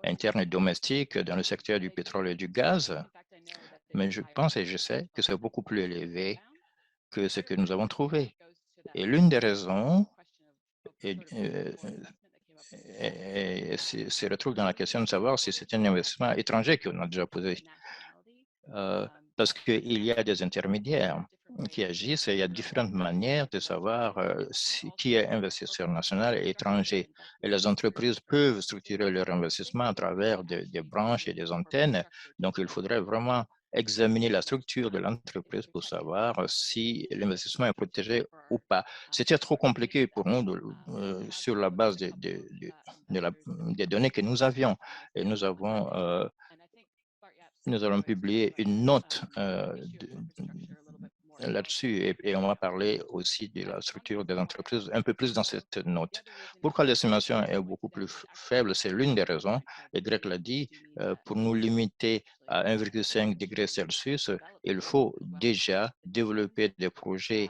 internes et domestiques dans le secteur du pétrole et du gaz. Mais je pense et je sais que c'est beaucoup plus élevé que ce que nous avons trouvé. Et l'une des raisons se retrouve dans la question de savoir si c'est un investissement étranger qu'on a déjà posé. Parce qu'il y a des intermédiaires qui agissent et il y a différentes manières de savoir qui est investisseur national et étranger. Et les entreprises peuvent structurer leur investissement à travers des branches et des antennes. Donc, il faudrait vraiment examiner la structure de l'entreprise pour savoir si l'investissement est protégé ou pas. C'était trop compliqué pour nous sur la base des données que nous avions. Et nous allons publier une note là-dessus et on va parler aussi de la structure des entreprises un peu plus dans cette note. Pourquoi l'estimation est beaucoup plus faible? C'est l'une des raisons, et Greg l'a dit, pour nous limiter à 1,5 degré Celsius, il faut déjà développer des projets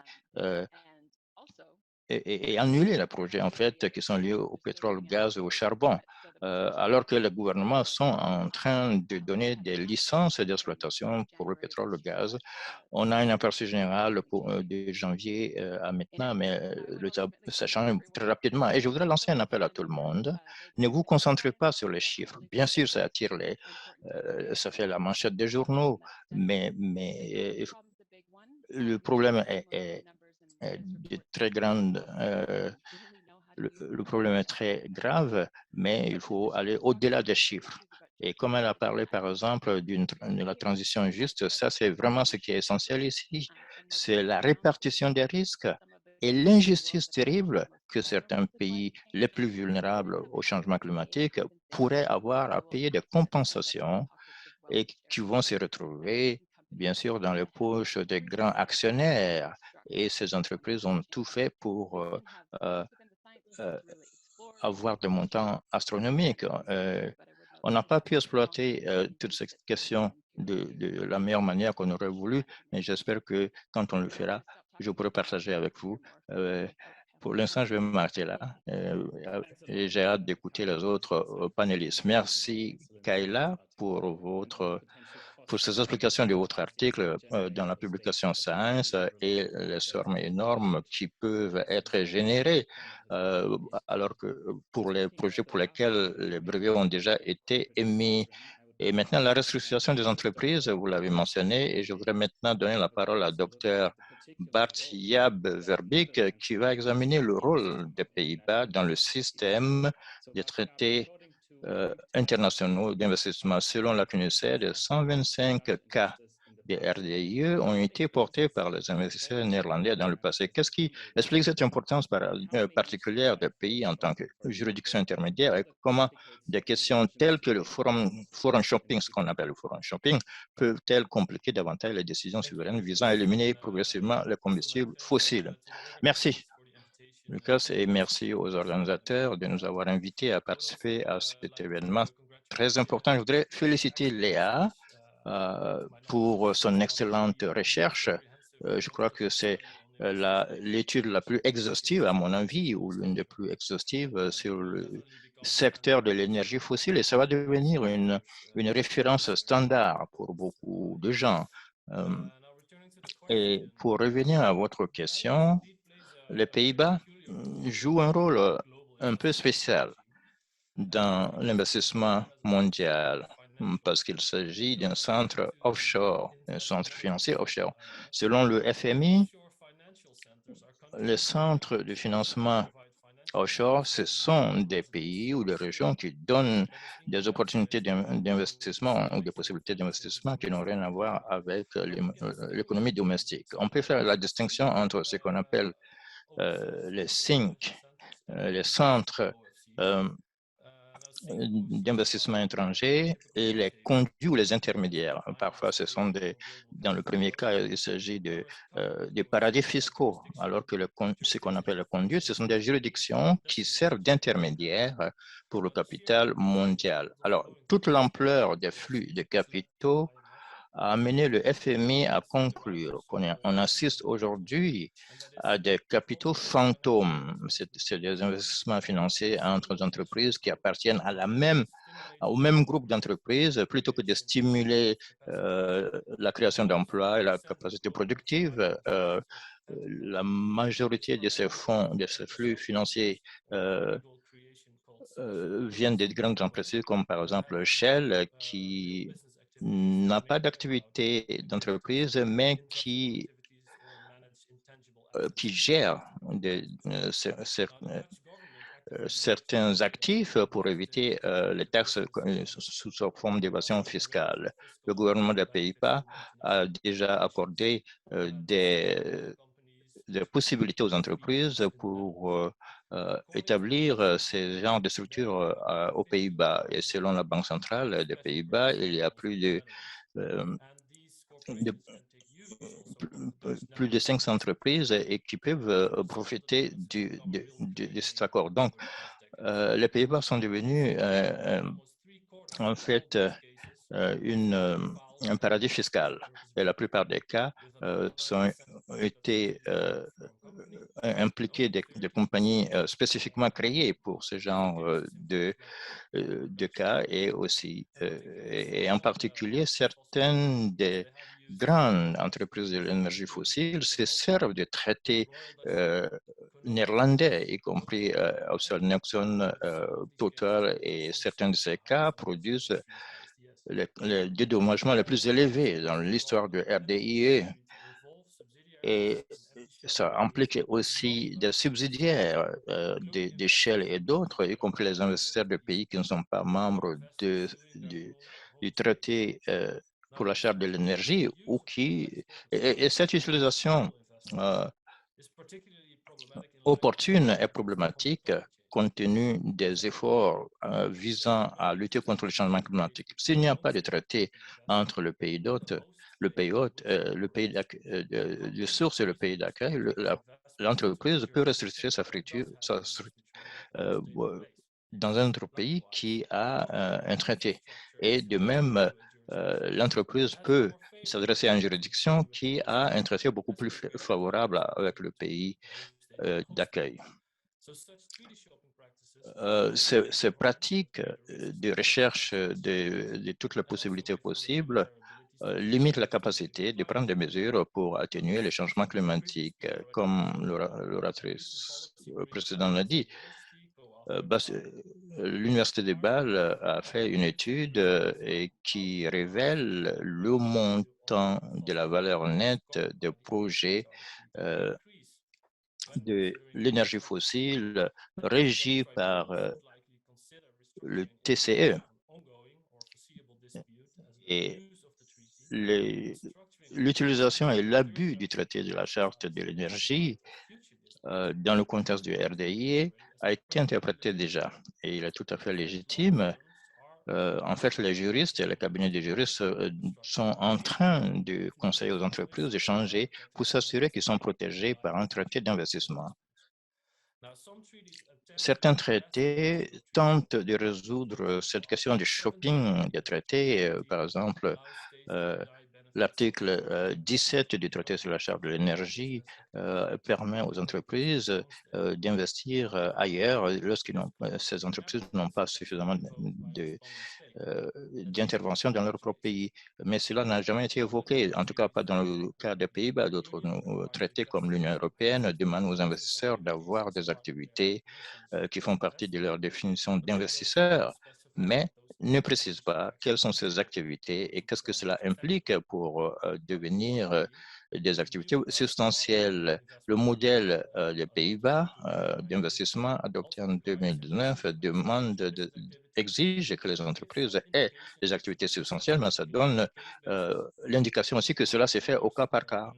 et annuler les projets en fait qui sont liés au pétrole, au gaz et au charbon, alors que les gouvernements sont en train de donner des licences d'exploitation pour le pétrole, le gaz. On a un aperçu général de janvier à maintenant, mais ça change très rapidement. Et je voudrais lancer un appel à tout le monde. Ne vous concentrez pas sur les chiffres. Bien sûr, ça attire ça fait la manchette des journaux, mais le problème est de très grande, le problème est très grave, mais il faut aller au-delà des chiffres. Et comme elle a parlé, par exemple, de la transition juste, ça, c'est vraiment ce qui est essentiel ici. C'est la répartition des risques et l'injustice terrible que certains pays les plus vulnérables au changement climatique pourraient avoir à payer des compensations et qui vont se retrouver, bien sûr, dans les poches des grands actionnaires. Et ces entreprises ont tout fait pour avoir des montants astronomiques. On n'a pas pu exploiter toute cette question de la meilleure manière qu'on aurait voulu, mais j'espère que quand on le fera, je pourrai partager avec vous. Pour l'instant, je vais m'arrêter là et j'ai hâte d'écouter les autres panélistes. Merci, Kayla, pour ces explications de votre article dans la publication Science et les sommes énormes qui peuvent être générées, alors que pour les projets pour lesquels les brevets ont déjà été émis. Et maintenant, la restructuration des entreprises, vous l'avez mentionné, et je voudrais maintenant donner la parole à Dr. Bart Jaap Verbeek, qui va examiner le rôle des Pays-Bas dans le système des traités internationaux d'investissement. Selon la CNUSED, 125 cas des RDIE ont été portés par les investisseurs néerlandais dans le passé. Qu'est-ce qui explique cette importance particulière des pays en tant que juridiction intermédiaire et comment des questions telles que le forum shopping, ce qu'on appelle le forum shopping, peuvent-elles compliquer davantage les décisions souveraines visant à éliminer progressivement les combustibles fossiles? Merci. Lucas, et merci aux organisateurs de nous avoir invités à participer à cet événement très important. Je voudrais féliciter Léa pour son excellente recherche. Je crois que c'est l'étude la plus exhaustive, à mon avis, ou l'une des plus exhaustives sur le secteur de l'énergie fossile, et ça va devenir une référence standard pour beaucoup de gens. Et pour revenir à votre question, les Pays-Bas jouent un rôle un peu spécial dans l'investissement mondial parce qu'il s'agit d'un centre offshore, un centre financier offshore. Selon le FMI, les centres de financement offshore, ce sont des pays ou des régions qui donnent des opportunités d'investissement ou des possibilités d'investissement qui n'ont rien à voir avec l'économie domestique. On peut faire la distinction entre ce qu'on appelle les CINC, les centres d'investissement étranger et les conduits ou les intermédiaires. Parfois, ce sont dans le premier cas, il s'agit de paradis fiscaux, alors que ce qu'on appelle le conduit, ce sont des juridictions qui servent d'intermédiaires pour le capital mondial. Alors, toute l'ampleur des flux de capitaux a amené le FMI à conclure qu'on assiste aujourd'hui à des capitaux fantômes. C'est des investissements financiers entre entreprises qui appartiennent au même groupe d'entreprises. Plutôt que de stimuler la création d'emplois et la capacité productive, la majorité de ces fonds, de ces flux financiers viennent des grandes entreprises comme par exemple Shell, qui n'a pas d'activité d'entreprise, mais qui gère certains actifs pour éviter les taxes sous forme d'évasion fiscale. Le gouvernement des Pays-Bas a déjà accordé des possibilités aux entreprises pour établir ces genres de structures aux Pays-Bas. Et selon la Banque centrale des Pays-Bas, il y a de, plus de 500 entreprises et qui peuvent profiter de cet accord. Donc, les Pays-Bas sont devenus en fait un paradis fiscal. Et la plupart des cas ont été impliqués des compagnies spécifiquement créées pour ce genre de cas et aussi, et en particulier, certaines des grandes entreprises de l'énergie fossile se servent de traités néerlandais, y compris Australian Exxon, Total, et certains de ces cas produisent les dédommagements les plus élevés dans l'histoire de RDIE. Et ça implique aussi des subsidiaires des Shell et d'autres, y compris les investisseurs de pays qui ne sont pas membres du traité pour la charte de l'énergie ou qui... Et cette utilisation opportune et problématique compte tenu des efforts visant à lutter contre le changement climatique. S'il n'y a pas de traité entre le pays hôte, le pays de source et le pays d'accueil, l'entreprise peut restructurer sa friture dans un autre pays qui a un traité. Et de même, l'entreprise peut s'adresser à une juridiction qui a un traité beaucoup plus favorable avec le pays d'accueil. Ces pratiques de recherche de toutes les possibilités possibles limitent la capacité de prendre des mesures pour atténuer les changements climatiques. Comme l'oratrice précédente l'a dit, l'Université de Bâle a fait une étude qui révèle le montant de la valeur nette des projets de l'énergie fossile régie par le TCE. Et l'utilisation et l'abus du traité de la charte de l'énergie dans le contexte du RDIE a été interprété déjà et il est tout à fait légitime. En fait, les juristes et les cabinets de juristes sont en train de conseiller aux entreprises de changer pour s'assurer qu'ils sont protégés par un traité d'investissement. Certains traités tentent de résoudre cette question du shopping des traités. Par exemple, l'article 17 du traité sur la charte de l'énergie permet aux entreprises d'investir ailleurs lorsque ces entreprises n'ont pas suffisamment d'intervention dans leur propre pays. Mais cela n'a jamais été évoqué, en tout cas pas dans le cas des Pays-Bas. D'autres traités comme l'Union européenne demandent aux investisseurs d'avoir des activités qui font partie de leur définition d'investisseurs, mais ne précise pas quelles sont ces activités et qu'est-ce que cela implique pour devenir des activités substantielles. Le modèle des Pays-Bas d'investissement adopté en 2019 exige que les entreprises aient des activités substantielles, mais ça donne l'indication aussi que cela s'est fait au cas par cas,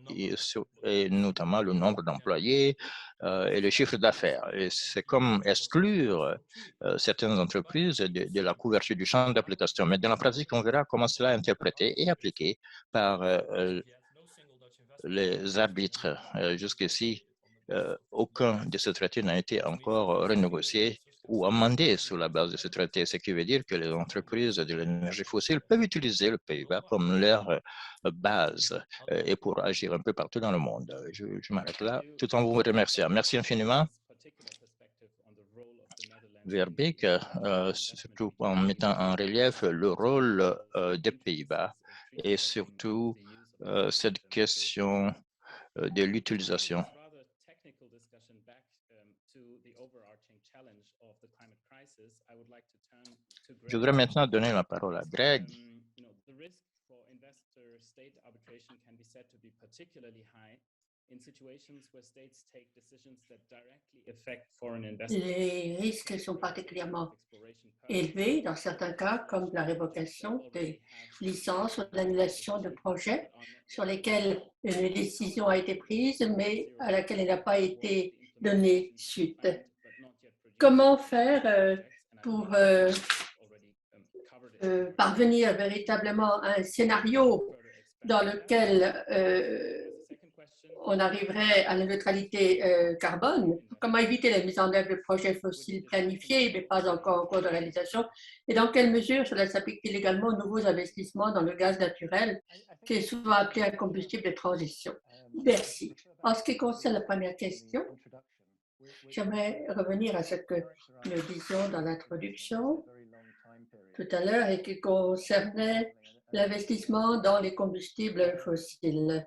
et notamment le nombre d'employés et le chiffre d'affaires. Et c'est comme exclure certaines entreprises de la couverture du champ d'application. Mais dans la pratique, on verra comment cela est interprété et appliqué par les arbitres. Jusqu'ici, aucun de ces traités n'a été encore renégocié ou amendé sur la base de ce traité, ce qui veut dire que les entreprises de l'énergie fossile peuvent utiliser le Pays-Bas comme leur base et pour agir un peu partout dans le monde. Je m'arrête là tout en vous remerciant. Merci infiniment. Verbeek, surtout en mettant en relief le rôle des Pays-Bas et surtout cette question de l'utilisation. Je voudrais maintenant donner la parole à Greg. Les risques sont particulièrement élevés dans certains cas, comme la révocation des licences ou l'annulation de projets sur lesquels une décision a été prise, mais à laquelle elle n'a pas été donnée suite. Comment faire pour parvenir véritablement à un scénario dans lequel on arriverait à la neutralité carbone? Comment éviter la mise en œuvre de projets fossiles planifiés, mais pas encore en cours de réalisation? Et dans quelle mesure cela s'applique-t-il également aux nouveaux investissements dans le gaz naturel, qui est souvent appelé un combustible de transition? Merci. En ce qui concerne la première question, j'aimerais revenir à ce que nous disions dans l'introduction tout à l'heure et qui concernait l'investissement dans les combustibles fossiles.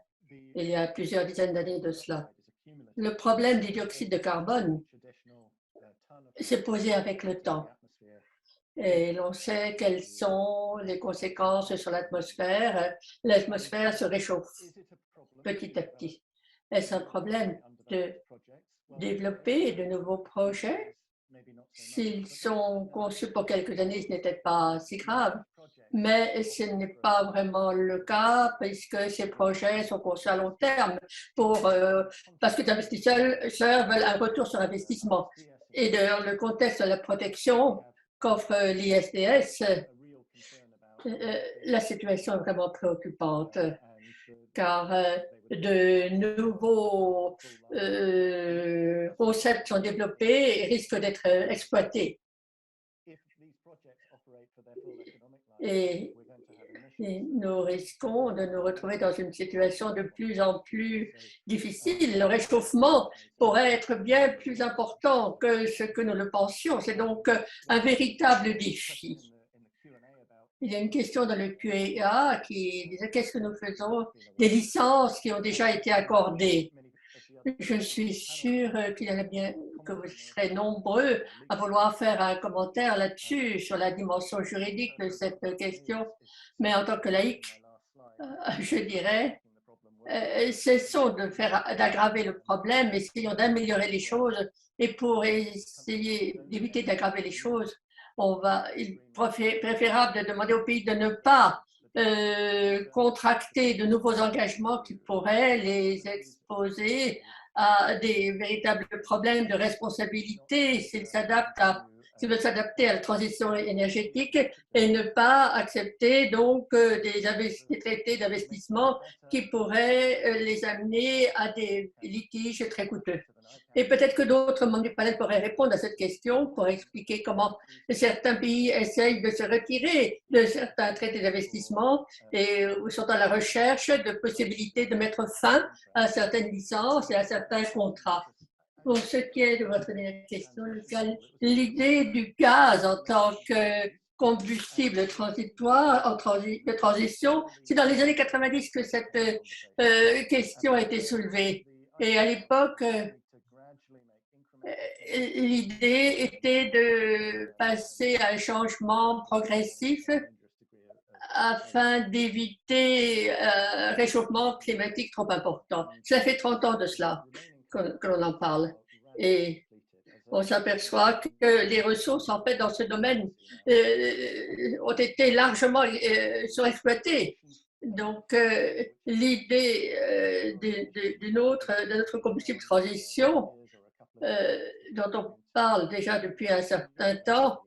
Il y a plusieurs dizaines d'années de cela. Le problème du dioxyde de carbone s'est posé avec le temps. Et l'on sait quelles sont les conséquences sur l'atmosphère. L'atmosphère se réchauffe petit à petit. Est-ce un problème de développer de nouveaux projets? S'ils sont conçus pour quelques années, ce n'était pas si grave. Mais ce n'est pas vraiment le cas puisque ces projets sont conçus à long terme parce que les investisseurs veulent un retour sur investissement. Et dans le contexte de la protection qu'offre l'ISDS, la situation est vraiment préoccupante car de nouveaux concepts sont développés et risquent d'être exploités. Et nous risquons de nous retrouver dans une situation de plus en plus difficile. Le réchauffement pourrait être bien plus important que ce que nous le pensions. C'est donc un véritable défi. Il y a une question dans le Q&A qui disait qu'est-ce que nous faisons des licences qui ont déjà été accordées. Je suis sûre qu'il y en a bien, que vous serez nombreux à vouloir faire un commentaire là-dessus, sur la dimension juridique de cette question. Mais en tant que laïque, je dirais, cessons d'aggraver le problème, essayons d'améliorer les choses. Et pour essayer d'éviter d'aggraver les choses, il est préférable de demander aux pays de ne pas contracter de nouveaux engagements qui pourraient les exposer à des véritables problèmes de responsabilité s'ils veulent s'adapter à la transition énergétique et ne pas accepter donc des traités d'investissement qui pourraient les amener à des litiges très coûteux. Et peut-être que d'autres membres du panel pourraient répondre à cette question pour expliquer comment certains pays essayent de se retirer de certains traités d'investissement et sont à la recherche de possibilités de mettre fin à certaines licences et à certains contrats. Pour ce qui est de votre dernière question, l'idée du gaz en tant que combustible transitoire, de transition, c'est dans les années 90 que cette question a été soulevée. Et à l'époque, l'idée était de passer à un changement progressif afin d'éviter un réchauffement climatique trop important. Ça fait 30 ans de cela que l'on en parle. Et on s'aperçoit que les ressources, en fait, dans ce domaine ont été largement surexploitées. Donc, l'idée de notre combustible de transition, dont on parle déjà depuis un certain temps,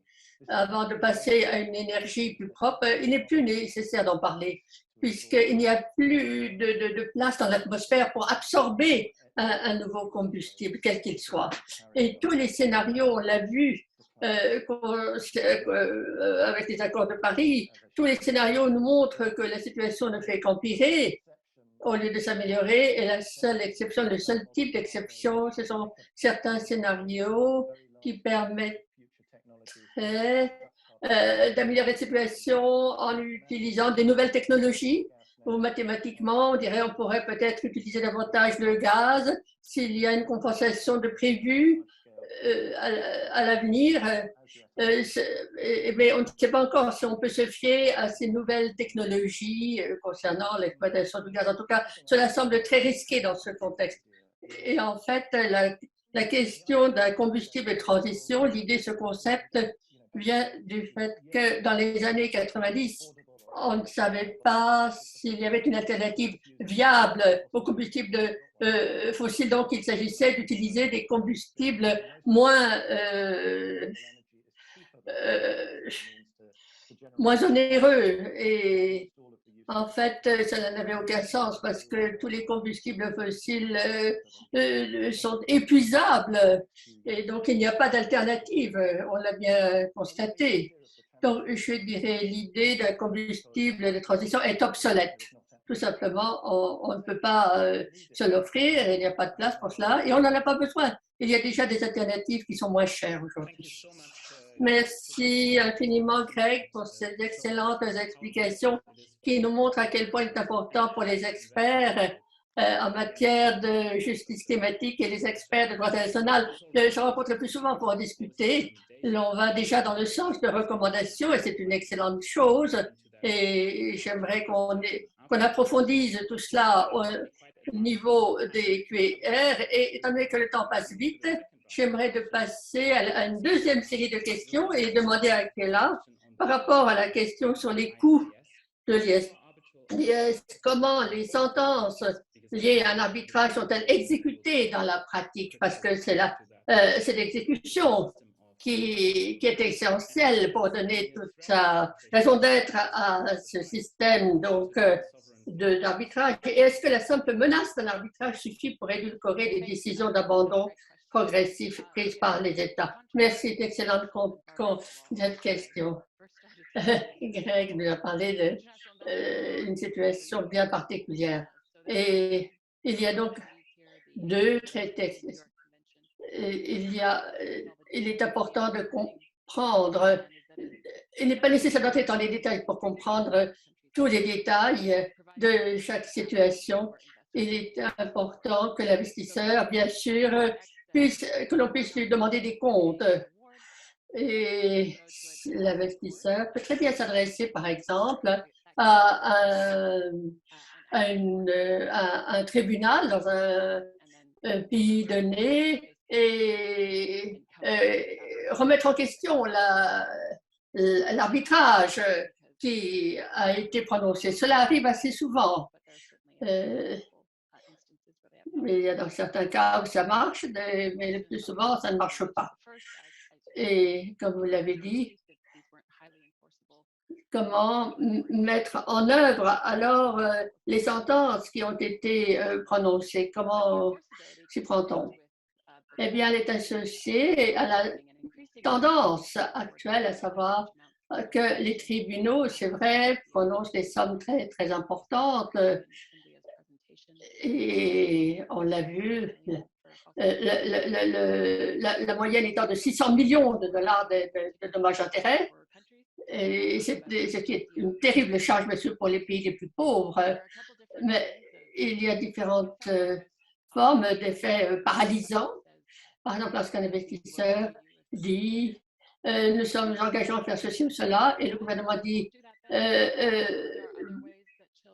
avant de passer à une énergie plus propre, il n'est plus nécessaire d'en parler, puisqu'il n'y a plus de place dans l'atmosphère pour absorber un nouveau combustible, quel qu'il soit. Et tous les scénarios, on l'a vu avec les accords de Paris, tous les scénarios nous montrent que la situation ne fait qu'empirer au lieu de s'améliorer. Et la seule exception, le seul type d'exception, ce sont certains scénarios qui permettent d'améliorer la situation en utilisant des nouvelles technologies. Ou mathématiquement, on dirait on pourrait peut-être utiliser davantage le gaz s'il y a une compensation de prévu à l'avenir. Mais on ne sait pas encore si on peut se fier à ces nouvelles technologies concernant l'exploitation du gaz. En tout cas, cela semble très risqué dans ce contexte. Et en fait, la question d'un combustible de transition, l'idée, ce concept vient du fait que dans les années 90, on ne savait pas s'il y avait une alternative viable au combustible fossile. Donc, il s'agissait d'utiliser des combustibles moins onéreux. Et en fait, ça n'avait aucun sens parce que tous les combustibles fossiles sont épuisables et donc il n'y a pas d'alternative, on l'a bien constaté. Donc, je dirais l'idée d'un combustible de transition est obsolète. Tout simplement, on ne peut pas se l'offrir, il n'y a pas de place pour cela et on n'en a pas besoin. Il y a déjà des alternatives qui sont moins chères aujourd'hui. Merci infiniment, Greg, pour ces excellentes explications qui nous montrent à quel point il est important pour les experts en matière de justice climatique et les experts de droit international de se rencontrer plus souvent pour en discuter. On va déjà dans le sens de recommandations et c'est une excellente chose. Et j'aimerais qu'on approfondisse tout cela au niveau des QR. Et étant donné que le temps passe vite, j'aimerais de passer à une deuxième série de questions et demander à Kela, par rapport à la question sur les coûts de l'IS, comment les sentences liées à un arbitrage sont-elles exécutées dans la pratique? Parce que c'est l'exécution qui est essentielle pour donner toute sa raison d'être à ce système d'arbitrage. Et est-ce que la simple menace d'un arbitrage suffit pour édulcorer les décisions d'abandon progressif prises par les États? Merci, d'excellente question. Greg nous a parlé d'une situation bien particulière. Et il y a donc deux traités. Il est important de comprendre, il n'est pas nécessaire d'entrer dans les détails pour comprendre tous les détails de chaque situation. Il est important que l'investisseur, bien sûr, que l'on puisse lui demander des comptes. Et l'investisseur peut très bien s'adresser, par exemple, à un tribunal dans un pays donné et remettre en question l'arbitrage qui a été prononcé. Cela arrive assez souvent. Mais il y a dans certains cas où ça marche, mais le plus souvent, ça ne marche pas. Et comme vous l'avez dit, comment mettre en œuvre alors les sentences qui ont été prononcées? Comment s'y prend-on? Eh bien, elle est associée à la tendance actuelle, à savoir que les tribunaux, c'est vrai, prononcent des sommes très, très importantes. Et on l'a vu, la moyenne étant de 600 millions de dollars de dommages-intérêts. Et c'est une terrible charge, bien sûr, pour les pays les plus pauvres. Mais il y a différentes formes d'effets paralysants. Par exemple, lorsqu'un investisseur dit nous sommes engageants à faire ceci ou cela, et le gouvernement dit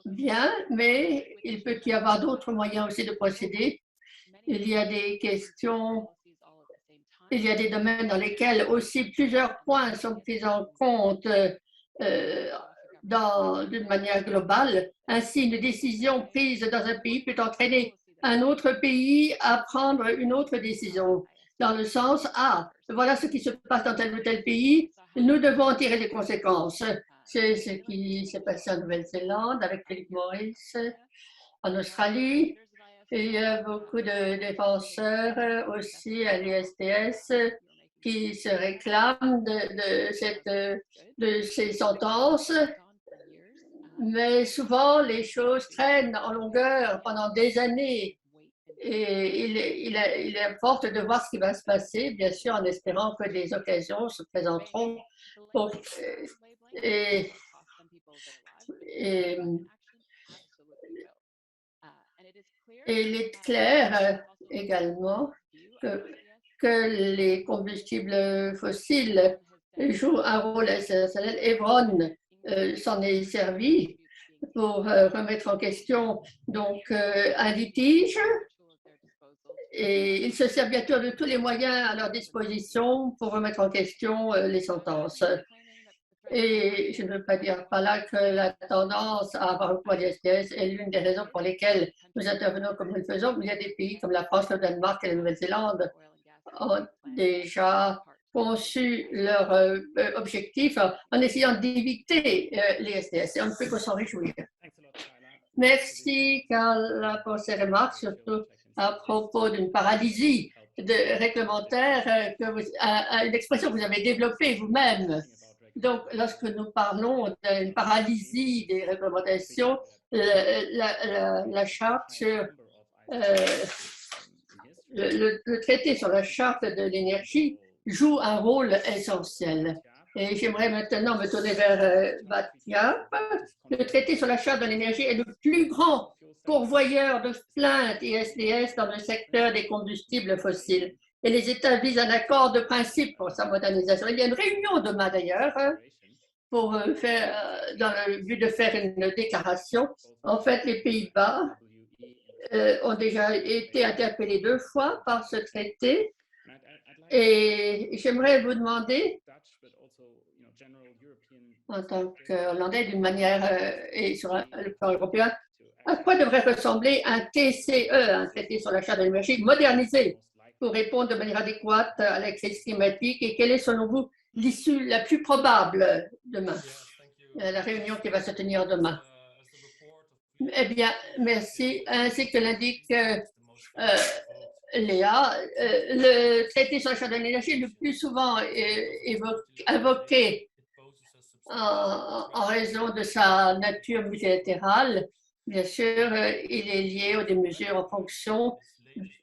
bien, mais il peut y avoir d'autres moyens aussi de procéder. Il y a des questions, il y a des domaines dans lesquels aussi plusieurs points sont pris en compte d'une manière globale. Ainsi, une décision prise dans un pays peut entraîner un autre pays à prendre une autre décision, dans le sens, voilà ce qui se passe dans tel ou tel pays, nous devons en tirer les conséquences. C'est ce qui s'est passé en Nouvelle-Zélande avec Philip Morris, en Australie. Il y a beaucoup de défenseurs aussi à l'ISDS qui se réclament de ces sentences. Mais souvent, les choses traînent en longueur pendant des années. Et il importe de voir ce qui va se passer, bien sûr, en espérant que des occasions se présenteront. Et il est clair également que les combustibles fossiles jouent un rôle essentiel. Hebron s'en est servi pour remettre en question donc un litige et il se sert bientôt de tous les moyens à leur disposition pour remettre en question les sentences. Et je ne veux pas dire par là que la tendance à avoir recours à l'ISDS est l'une des raisons pour lesquelles nous intervenons comme nous le faisons. Mais il y a des pays comme la France, le Danemark et la Nouvelle-Zélande ont déjà conçu leur objectif en essayant d'éviter l'ISDS. Et on ne peut que s'en réjouir. Merci, Carla, pour ces remarques, surtout à propos d'une paralysie réglementaire, une expression que vous avez développée vous-même. Donc, lorsque nous parlons d'une paralysie des réglementations, la charte sur le traité sur la charte de l'énergie joue un rôle essentiel. Et j'aimerais maintenant me tourner vers Batia. Le traité sur la charte de l'énergie est le plus grand pourvoyeur de plaintes ISDS dans le secteur des combustibles fossiles. Et les États visent un accord de principe pour sa modernisation. Il y a une réunion demain d'ailleurs pour dans le but de faire une déclaration. En fait, les Pays-Bas ont déjà été interpellés 2 fois par ce traité. Et j'aimerais vous demander, en tant qu'Hollandais, d'une manière et sur le plan européen, à quoi devrait ressembler un TCE, un traité sur la charte de l'énergie modernisé, pour répondre de manière adéquate à la crise climatique et quelle est, selon vous, l'issue la plus probable demain, la réunion qui va se tenir demain? Eh bien, merci. Ainsi que l'indique Léa, le traité sur la charte de l'énergie est le plus souvent invoqué en raison de sa nature multilatérale. Bien sûr, il est lié aux des mesures en fonction,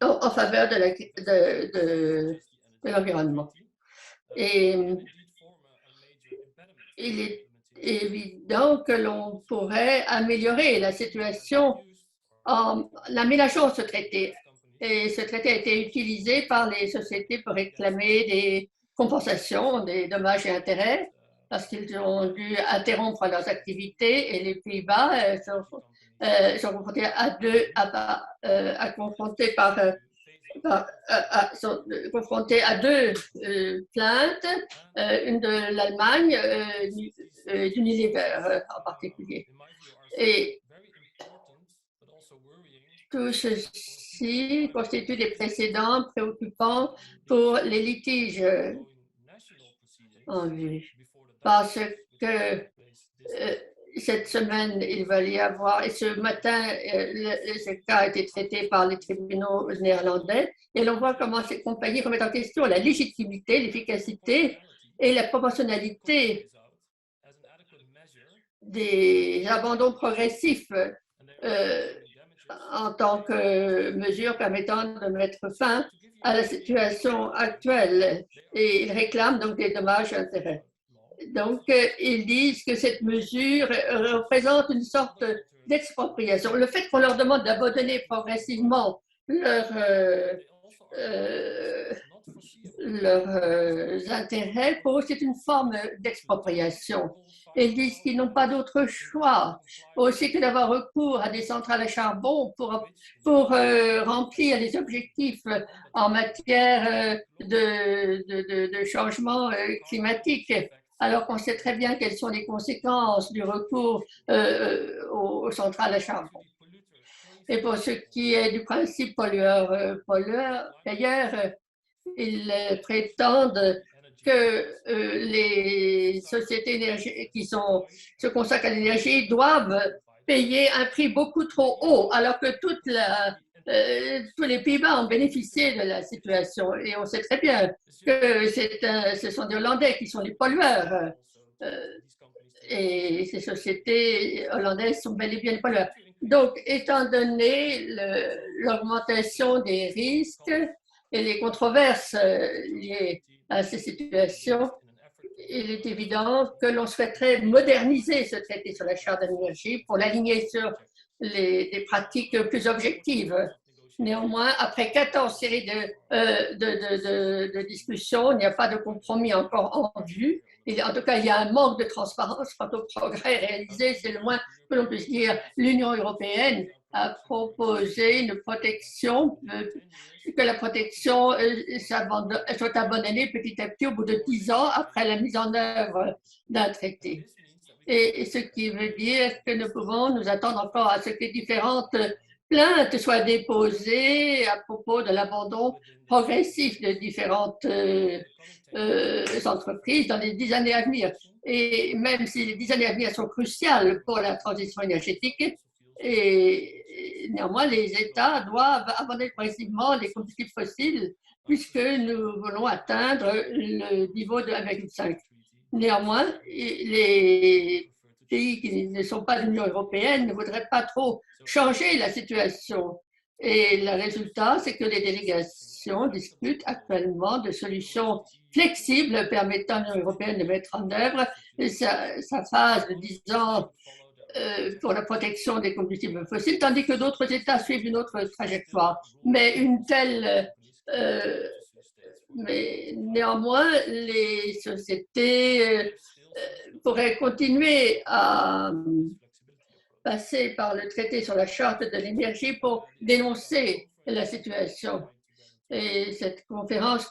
en faveur de l'environnement. Et il est évident que l'on pourrait améliorer la situation en aménageant ce traité. Et ce traité a été utilisé par les sociétés pour réclamer des compensations, des dommages et intérêts, parce qu'ils ont dû interrompre leurs activités et les Pays-Bas sont confrontés confrontés à 2 plaintes, une de l'Allemagne, d'Unilever en particulier. Et tout ceci constitue des précédents préoccupants pour les litiges en vue, parce que cette semaine, il va y avoir, et ce matin, ce cas a été traité par les tribunaux néerlandais, et l'on voit comment ces compagnies remettent en question la légitimité, l'efficacité et la proportionnalité des abandons progressifs en tant que mesure permettant de mettre fin à la situation actuelle. Et ils réclament donc des dommages et intérêts. Donc, ils disent que cette mesure représente une sorte d'expropriation. Le fait qu'on leur demande leurs intérêts, pour eux, c'est une forme d'expropriation. Ils disent qu'ils n'ont pas d'autre choix aussi que d'avoir recours à des centrales à charbon pour remplir les objectifs en matière de changement climatique, alors qu'on sait très bien quelles sont les conséquences du recours aux centrales à charbon. Et pour ce qui est du principe pollueur-payeur, ils prétendent que les sociétés qui se consacrent à l'énergie doivent payer un prix beaucoup trop haut, alors que tous les Pays-Bas ont bénéficié de la situation. Et on sait très bien que ce sont des Hollandais qui sont les pollueurs. Et ces sociétés hollandaises sont bel et bien les pollueurs. Donc, étant donné l'augmentation des risques et les controverses liées à ces situations, il est évident que l'on souhaiterait moderniser ce traité sur la charte de l'énergie pour l'aligner sur des pratiques plus objectives. Néanmoins, après 14 séries de discussions, il n'y a pas de compromis encore en vue. Et en tout cas, il y a un manque de transparence quant au progrès réalisé, c'est le moins que l'on puisse dire. L'Union européenne a proposé une protection, que la protection soit abandonnée petit à petit au bout de 10 ans après la mise en œuvre d'un traité. Et ce qui veut dire que nous pouvons nous attendre encore à ce que différentes plaintes soient déposées à propos de l'abandon progressif de différentes entreprises dans les 10 années à venir. Et même si les 10 années à venir sont cruciales pour la transition énergétique, et néanmoins, les États doivent abandonner progressivement les combustibles fossiles puisque nous voulons atteindre le niveau de 1,5. Néanmoins, les pays qui ne sont pas de l'Union européenne ne voudraient pas trop changer la situation. Et le résultat, c'est que les délégations discutent actuellement de solutions flexibles permettant à l'Union européenne de mettre en œuvre sa phase de 10 ans pour la protection des combustibles fossiles, tandis que d'autres États suivent une autre trajectoire. Mais mais néanmoins, les sociétés pourraient continuer à passer par le traité sur la charte de l'énergie pour dénoncer la situation. Et cette conférence,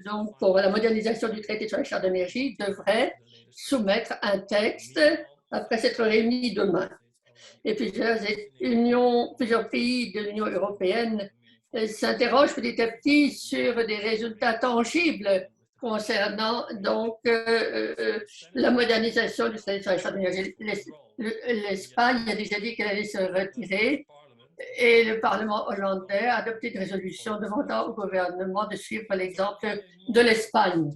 donc pour la modernisation du traité sur la charte de l'énergie, devrait soumettre un texte après s'être réunis demain. Et plusieurs pays de l'Union européenne s'interrogent petit à petit sur des résultats tangibles concernant donc la modernisation du traité sur la charte de l'énergie. L'Espagne a déjà dit qu'elle allait se retirer et le Parlement hollandais a adopté une résolution demandant au gouvernement de suivre l'exemple de l'Espagne.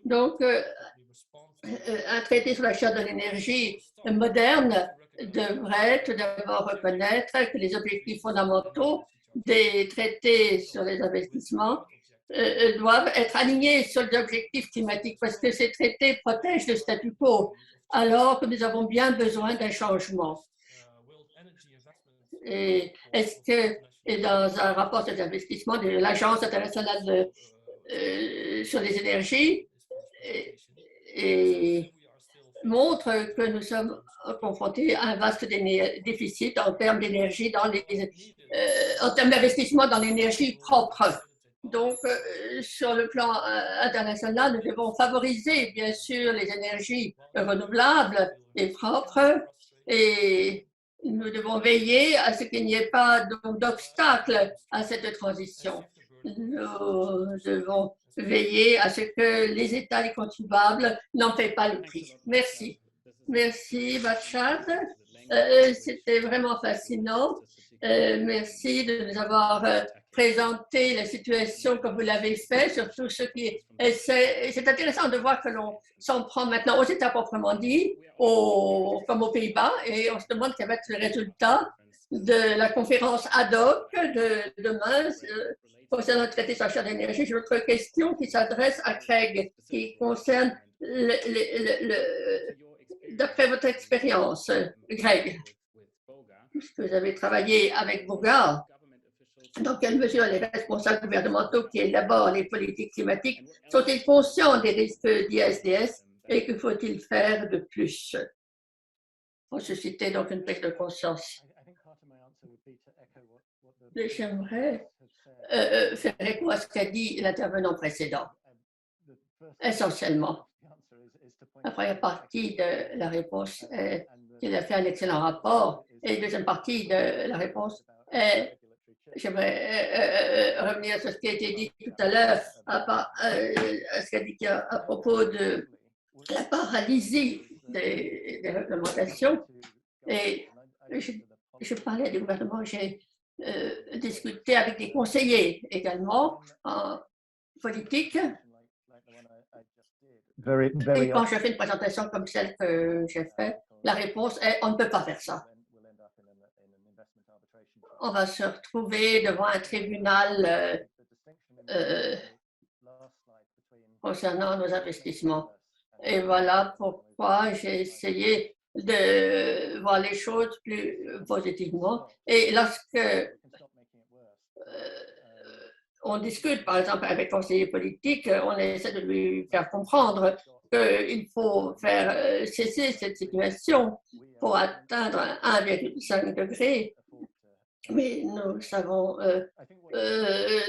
Donc, un traité sur la charte de l'énergie moderne devrait tout d'abord reconnaître que les objectifs fondamentaux des traités sur les investissements doivent être alignés sur les objectifs climatiques parce que ces traités protègent le statu quo alors que nous avons bien besoin d'un changement. Et est-ce que dans un rapport sur les investissements de l'Agence internationale sur les énergies et montre que nous sommes confrontés à un vaste déficit en termes d'énergie, en termes d'investissement dans l'énergie propre. Donc, sur le plan international, nous devons favoriser, bien sûr, les énergies renouvelables et propres et nous devons veiller à ce qu'il n'y ait pas d'obstacle à cette transition. Nous devons veiller à ce que les États, les contribuables, n'en paient pas le prix. Merci. Merci, Bachad. C'était vraiment fascinant. Merci de nous avoir présenté la situation comme vous l'avez fait, surtout ce qui c'est intéressant de voir que l'on s'en prend maintenant aux États proprement dit, comme aux Pays-Bas, et on se demande quel va être le résultat de la conférence ad hoc de demain concernant le traité sur la charte d'énergie. J'ai une autre question qui s'adresse à Craig, qui concerne d'après votre expérience, Greg, puisque vous avez travaillé avec Bogart, Dans quelle mesure les responsables gouvernementaux qui élaborent les politiques climatiques sont-ils conscients des risques d'ISDS et que faut-il faire de plus pour susciter donc une prise de conscience? J'aimerais faire écho à ce qu'a dit l'intervenant précédent. Essentiellement, la première partie de la réponse est qu'il a fait un excellent rapport et la deuxième partie de la réponse est j'aimerais revenir sur ce qui a été dit tout à l'heure à ce qu'a dit à propos de la paralysie des réglementations. Et je parlais du gouvernement, j'ai discuté avec des conseillers également en politique. Et quand je fais une présentation comme celle que j'ai faite, la réponse est on ne peut pas faire ça. On va se retrouver devant un tribunal concernant nos investissements. Et voilà pourquoi j'ai essayé de voir les choses plus positivement. Et lorsque on discute, par exemple, avec un conseiller politique, on essaie de lui faire comprendre qu'il faut faire cesser cette situation pour atteindre 1,5 degré. Mais nous savons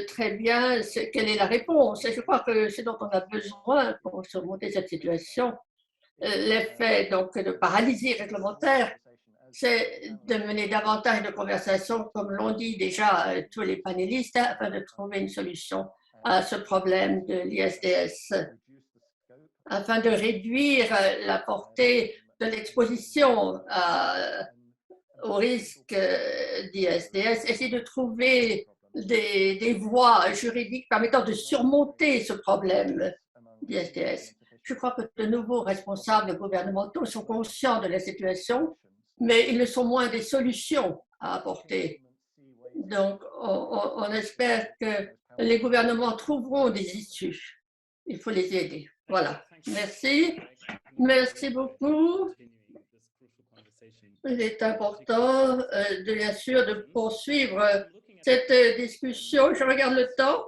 très bien quelle est la réponse. Et je crois que ce dont on a besoin pour surmonter cette situation, l'effet donc de paralysie réglementaire, c'est de mener davantage de conversations, comme l'ont dit déjà tous les panélistes, afin de trouver une solution à ce problème de l'ISDS, afin de réduire la portée de l'exposition au risque d'ISDS, essayer de trouver des voies juridiques permettant de surmonter ce problème d'ISDS. Je crois que de nouveaux responsables gouvernementaux sont conscients de la situation, mais ils ne sont moins des solutions à apporter. Donc, on espère que les gouvernements trouveront des issues. Il faut les aider. Voilà. Merci. Merci beaucoup. Il est important, bien sûr, de poursuivre cette discussion. Je regarde le temps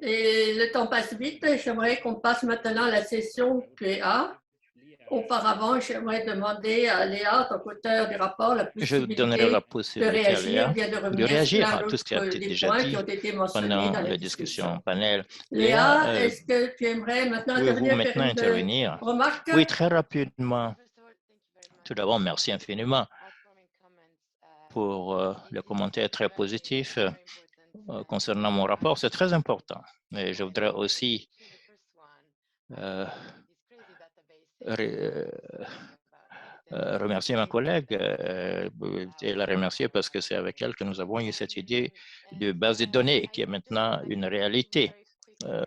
et le temps passe vite. J'aimerais qu'on passe maintenant à la session Léa. Auparavant, j'aimerais demander à Léa, en tant qu'auteur du rapport, la possibilité de réagir, bien de réagir à tout ce qui a été déjà dit pendant la discussion panel. Léa, est-ce que tu aimerais maintenant intervenir? Oui, très rapidement. Tout d'abord, merci infiniment pour le commentaire très positif concernant mon rapport. C'est très important. Et je voudrais aussi remercier ma collègue et la remercier parce que c'est avec elle que nous avons eu cette idée de base de données qui est maintenant une réalité.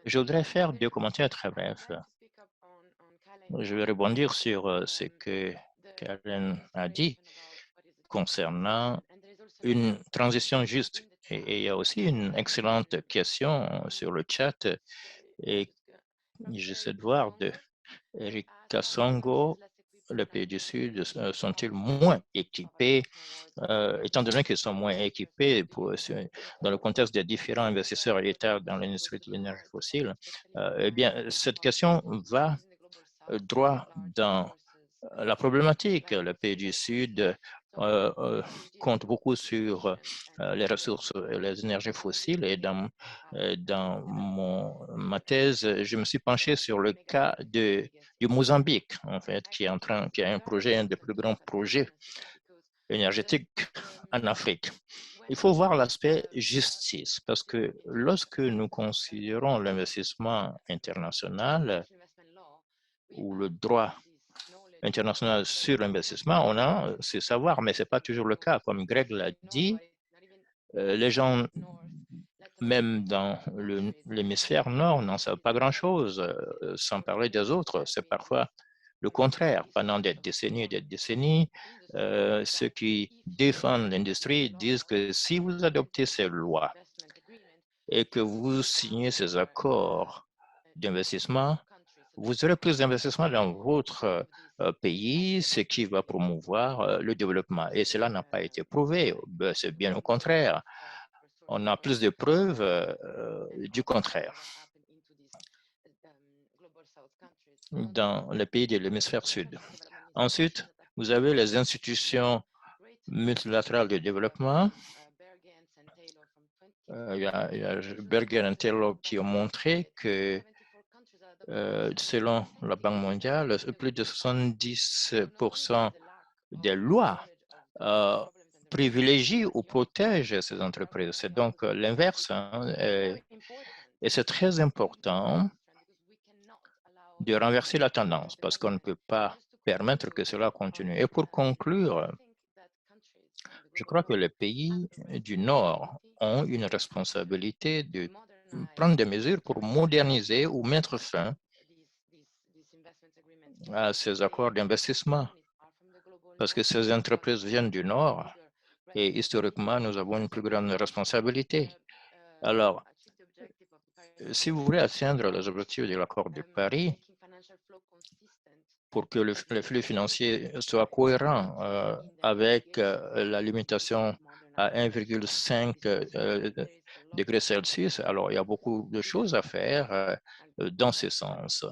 Je voudrais faire deux commentaires très brefs. Je vais rebondir sur ce que Karen a dit concernant une transition juste. Et il y a aussi une excellente question sur le chat et j'essaie de voir de Eric Kassongo, les pays du Sud sont-ils moins équipés, étant donné qu'ils sont moins équipés dans le contexte des différents investisseurs états dans l'industrie de l'énergie fossile? Eh bien, cette question va droit dans la problématique. Les pays du Sud comptent beaucoup sur les ressources et les énergies fossiles. Et dans ma thèse, je me suis penché sur le cas du Mozambique, en fait, qui a un projet, un des plus grands projets énergétiques en Afrique. Il faut voir l'aspect justice, parce que lorsque nous considérons l'investissement international ou le droit international sur l'investissement, on a ce savoir, mais ce n'est pas toujours le cas. Comme Greg l'a dit, les gens, même dans l'hémisphère nord, n'en savent pas grand-chose, sans parler des autres. C'est parfois le contraire. Pendant des décennies et des décennies, ceux qui défendent l'industrie disent que si vous adoptez ces lois et que vous signez ces accords d'investissement, vous aurez plus d'investissement dans votre pays, ce qui va promouvoir le développement. Et cela n'a pas été prouvé. C'est bien au contraire. On a plus de preuves du contraire. Dans les pays de l'hémisphère sud. Ensuite, vous avez les institutions multilatérales de développement. Il y a Berger et Taylor qui ont montré que selon la Banque mondiale, plus de 70% des lois privilégient ou protègent ces entreprises. C'est donc l'inverse. Hein, et c'est très important de renverser la tendance parce qu'on ne peut pas permettre que cela continue. Et pour conclure, je crois que les pays du Nord ont une responsabilité de prendre des mesures pour moderniser ou mettre fin à ces accords d'investissement parce que ces entreprises viennent du Nord et historiquement, nous avons une plus grande responsabilité. Alors, si vous voulez atteindre les objectifs de l'accord de Paris, pour que les flux financiers soient cohérents avec la limitation à 1,5 degrés Celsius, alors il y a beaucoup de choses à faire dans ce sens.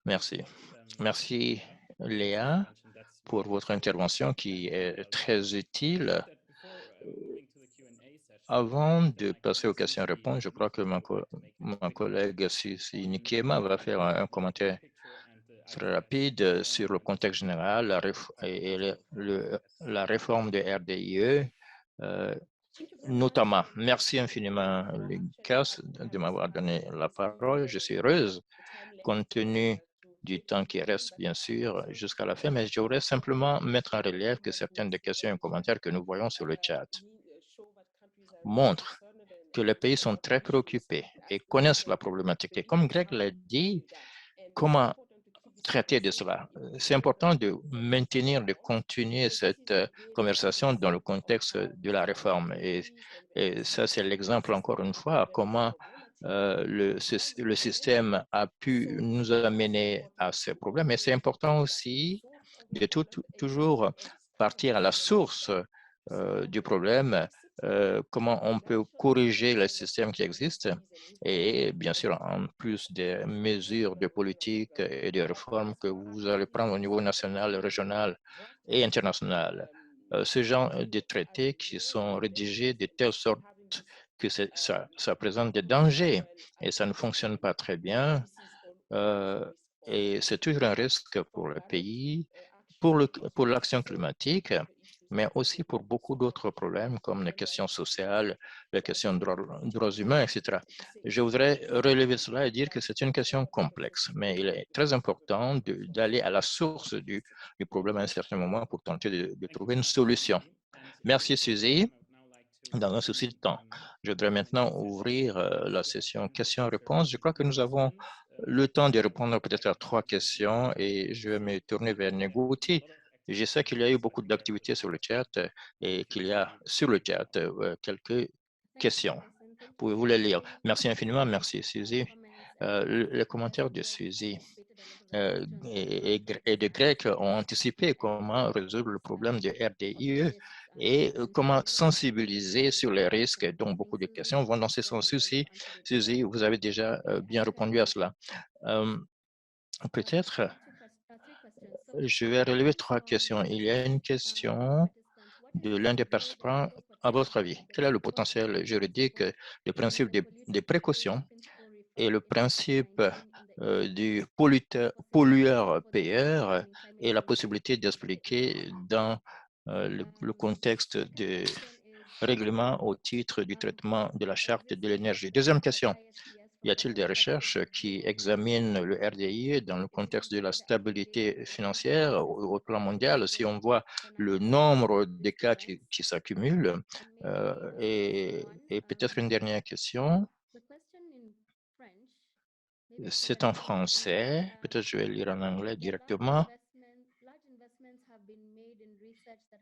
Merci. Merci, Léa, pour votre intervention qui est très utile. Avant de passer aux questions-réponses, je crois que ma collègue Sissi Nikema va faire un commentaire très rapide sur le contexte général et la réforme de RDIE, notamment. Merci infiniment, Lucas, de m'avoir donné la parole. Je suis heureuse, compte tenu du temps qui reste, bien sûr, jusqu'à la fin, mais je voudrais simplement mettre en relief que certaines des questions et commentaires que nous voyons sur le chat montrent que les pays sont très préoccupés et connaissent la problématique. Et comme Greg l'a dit, comment traiter de cela? C'est important de maintenir, de continuer cette conversation dans le contexte de la réforme. Et ça, c'est l'exemple, encore une fois, comment le système a pu nous amener à ces problèmes. Mais c'est important aussi de toujours partir à la source du problème, comment on peut corriger les systèmes qui existent et bien sûr, en plus des mesures de politique et de réformes que vous allez prendre au niveau national, régional et international. Ce genre de traités qui sont rédigés de telle sorte que ça présente des dangers et ça ne fonctionne pas très bien. Et c'est toujours un risque pour le pays, pour l'action climatique, mais aussi pour beaucoup d'autres problèmes comme les questions sociales, les questions de droits humains, etc. Je voudrais relever cela et dire que c'est une question complexe, mais il est très important d'aller à la source du problème à un certain moment pour tenter de trouver une solution. Merci, Suzy. Dans un souci de temps, je voudrais maintenant ouvrir la session questions-réponses. Je crois que nous avons le temps de répondre peut-être à 3 questions et je vais me tourner vers Negouti. Je sais qu'il y a eu beaucoup d'activités sur le chat et qu'il y a sur le chat quelques questions. Pouvez-vous les lire? Merci infiniment. Merci, Suzy. Les commentaires de Suzy et de Grec ont anticipé comment résoudre le problème de RDIE et comment sensibiliser sur les risques, dont beaucoup de questions vont dans ce sens-ci. Suzy, vous avez déjà bien répondu à cela. Peut-être, je vais relever 3 questions. Il y a une question de l'un des participants. À votre avis, quel est le potentiel juridique, le principe des précautions et le principe du pollueur-payeur et la possibilité d'expliquer dans le contexte de règlement au titre du traitement de la charte de l'énergie. Deuxième question, y a-t-il des recherches qui examinent le RDI dans le contexte de la stabilité financière au plan mondial? Si on voit le nombre de cas qui s'accumulent, et peut-être une dernière question, c'est en français, peut-être je vais lire en anglais directement.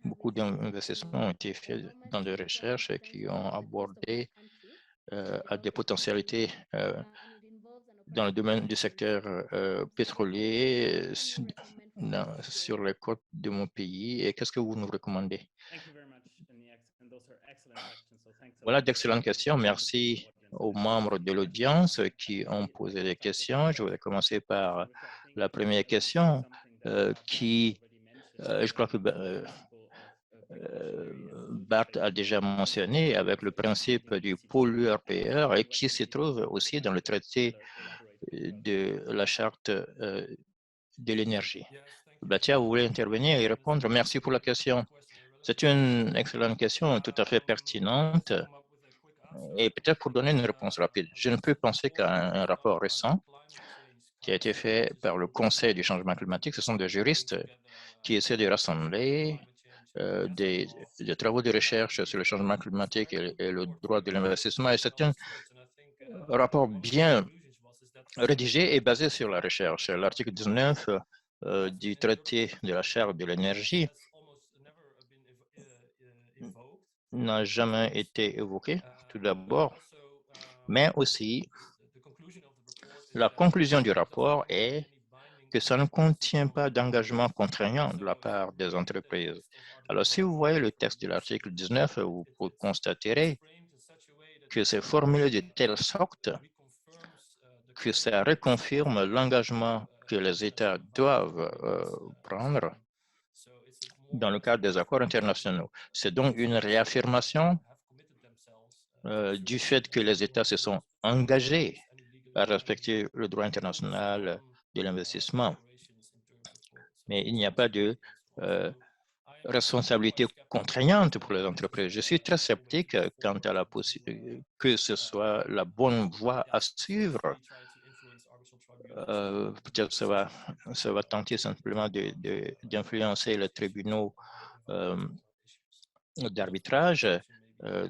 Beaucoup d'investissements ont été faits dans des recherches qui ont abordé à des potentialités dans le domaine du secteur pétrolier sur les côtes de mon pays. Et qu'est-ce que vous nous recommandez? Voilà d'excellentes questions. Merci aux membres de l'audience qui ont posé des questions. Je voudrais commencer par la première question je crois que Bart a déjà mentionné avec le principe du pollueur-payeur et qui se trouve aussi dans le traité de la charte de l'énergie. Batia, vous voulez intervenir et répondre? Merci pour la question. C'est une excellente question, tout à fait pertinente. Et peut-être pour donner une réponse rapide, je ne peux penser qu'à un rapport récent qui a été fait par le Conseil du changement climatique. Ce sont des juristes qui essaient de rassembler des travaux de recherche sur le changement climatique et le droit de l'investissement. Et c'est un rapport bien rédigé et basé sur la recherche. L'article 19 du traité de la Charte de l'énergie n'a jamais été évoqué, tout d'abord, mais aussi la conclusion du rapport est que ça ne contient pas d'engagement contraignant de la part des entreprises. Alors, si vous voyez le texte de l'article 19, vous constaterez que c'est formulé de telle sorte que ça reconfirme l'engagement que les États doivent prendre dans le cadre des accords internationaux. C'est donc une réaffirmation du fait que les États se sont engagés à respecter le droit international de l'investissement. Mais il n'y a pas de responsabilité contraignante pour les entreprises. Je suis très sceptique quant à la possibilité que ce soit la bonne voie à suivre. Peut-être ça va tenter simplement d'influencer les tribunaux d'arbitrage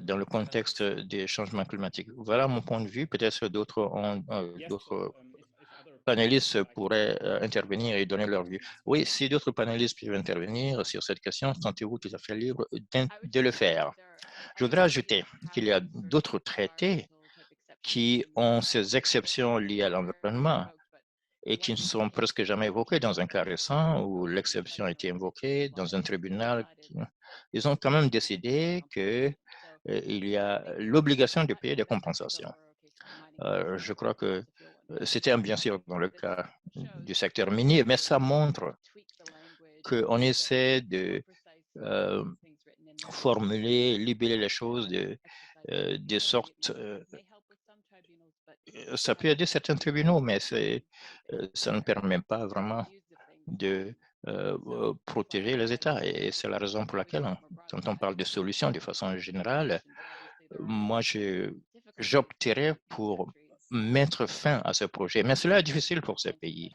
dans le contexte des changements climatiques. Voilà mon point de vue. Peut-être d'autres panélistes pourraient intervenir et donner leur vue. Oui, si d'autres panélistes peuvent intervenir sur cette question, sentez-vous tout à fait libre de le faire. Je voudrais ajouter qu'il y a d'autres traités qui ont ces exceptions liées à l'environnement et qui ne sont presque jamais évoquées dans un cas récent où l'exception a été invoquée dans un tribunal. Ils ont quand même décidé qu'il y a l'obligation de payer des compensations. Je crois que c'était bien sûr dans le cas du secteur minier, mais ça montre qu'on essaie de formuler, libeller les choses de sorte. Ça peut aider certains tribunaux, mais ça ne permet pas vraiment de protéger les États. Et c'est la raison pour laquelle, quand on parle de solutions de façon générale, moi, j'opterais pour mettre fin à ce projet. Mais cela est difficile pour ces pays,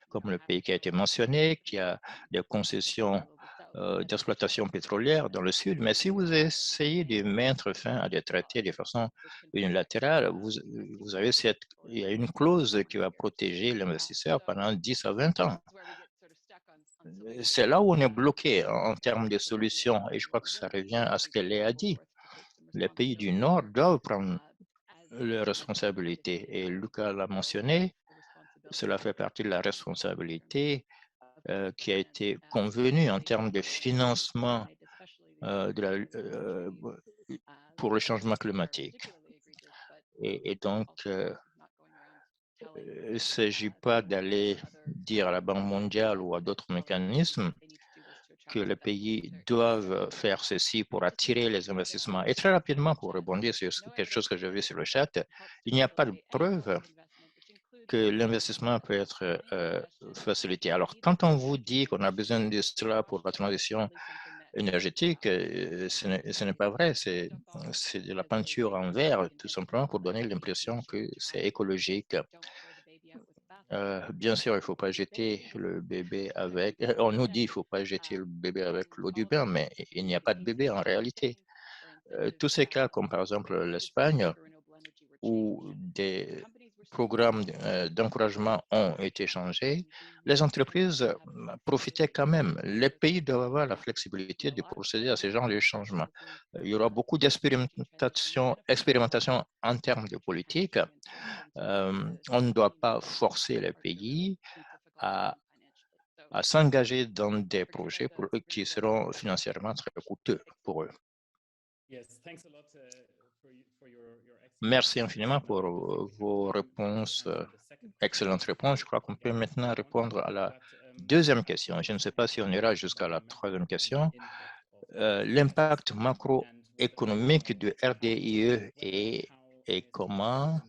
comme le pays qui a été mentionné, qui a des concessions d'exploitation pétrolière dans le sud. Mais si vous essayez de mettre fin à des traités de façon unilatérale, vous avez il y a une clause qui va protéger l'investisseur pendant 10 à 20 ans. C'est là où on est bloqué en termes de solutions. Et je crois que ça revient à ce que Léa a dit. Les pays du Nord doivent prendre leurs responsabilités. Et Lucas l'a mentionné, cela fait partie de la responsabilité qui a été convenue en termes de financement pour le changement climatique. Et donc, il ne s'agit pas d'aller dire à la Banque mondiale ou à d'autres mécanismes que les pays doivent faire ceci pour attirer les investissements. Et très rapidement, pour rebondir sur quelque chose que j'ai vu sur le chat, il n'y a pas de preuve que l'investissement peut être facilité. Alors, quand on vous dit qu'on a besoin de cela pour la transition énergétique, ce n'est pas vrai. C'est de la peinture en verre, tout simplement pour donner l'impression que c'est écologique. Bien sûr, il ne faut pas jeter le bébé avec. On nous dit qu'il ne faut pas jeter le bébé avec l'eau du bain, mais il n'y a pas de bébé en réalité. Tous ces cas, comme par exemple l'Espagne, où des programmes d'encouragement ont été changés, les entreprises profitaient quand même. Les pays doivent avoir la flexibilité de procéder à ce genre de changements. Il y aura beaucoup d'expérimentation en termes de politique. On ne doit pas forcer les pays à s'engager dans des projets qui seront financièrement très coûteux pour eux. Merci infiniment pour vos réponses, excellentes réponses. Je crois qu'on peut maintenant répondre à la deuxième question. Je ne sais pas si on ira jusqu'à la troisième question. L'impact macroéconomique du RDIE et comment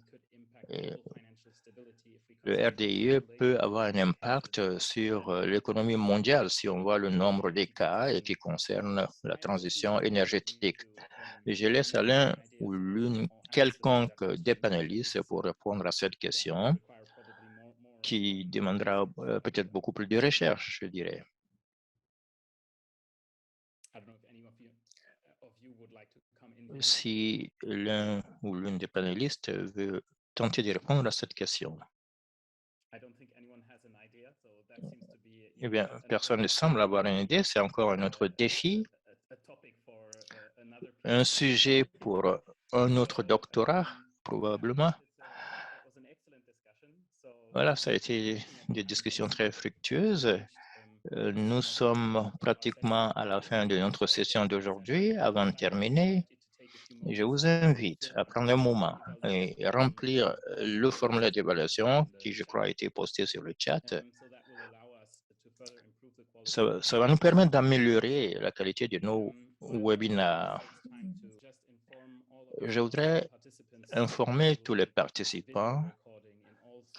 le RDIE peut avoir un impact sur l'économie mondiale si on voit le nombre des cas et qui concerne la transition énergétique. Je laisse à l'un ou l'une quelconque des panélistes pour répondre à cette question qui demandera peut-être beaucoup plus de recherche, je dirais. Si l'un ou l'une des panélistes veut tenter de répondre à cette question. Eh bien, personne ne semble avoir une idée. C'est encore un autre défi, un sujet pour un autre doctorat, probablement. Voilà, ça a été des discussions très fructueuses. Nous sommes pratiquement à la fin de notre session d'aujourd'hui. Avant de terminer, je vous invite à prendre un moment et remplir le formulaire d'évaluation qui, je crois, a été posté sur le chat. Ça va nous permettre d'améliorer la qualité de nos webinaires. Je voudrais informer tous les participants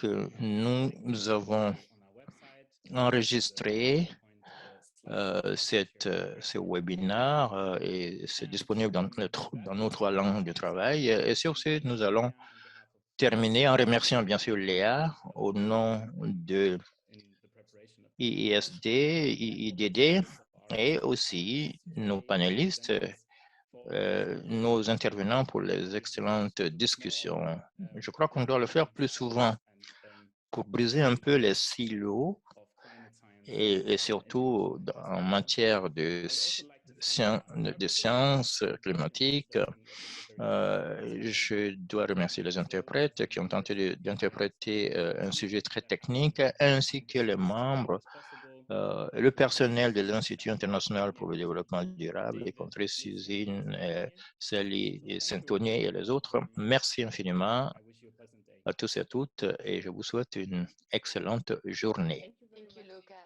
que nous avons enregistré ce webinaire et c'est disponible dans nos 3 langues de travail. Et sur ce, nous allons terminer en remerciant bien sûr Léa au nom de IISD, IIDD et aussi nos panélistes, nos intervenants pour les excellentes discussions. Je crois qu'on doit le faire plus souvent pour briser un peu les silos et surtout en matière de sciences climatiques. Je dois remercier les interprètes qui ont tenté d'interpréter un sujet très technique, ainsi que les membres, le personnel de l'Institut international pour le développement durable, y compris Suzine, Sally et Saint-Tonier et les autres. Merci infiniment à tous et à toutes et je vous souhaite une excellente journée. Thank you, Lucas.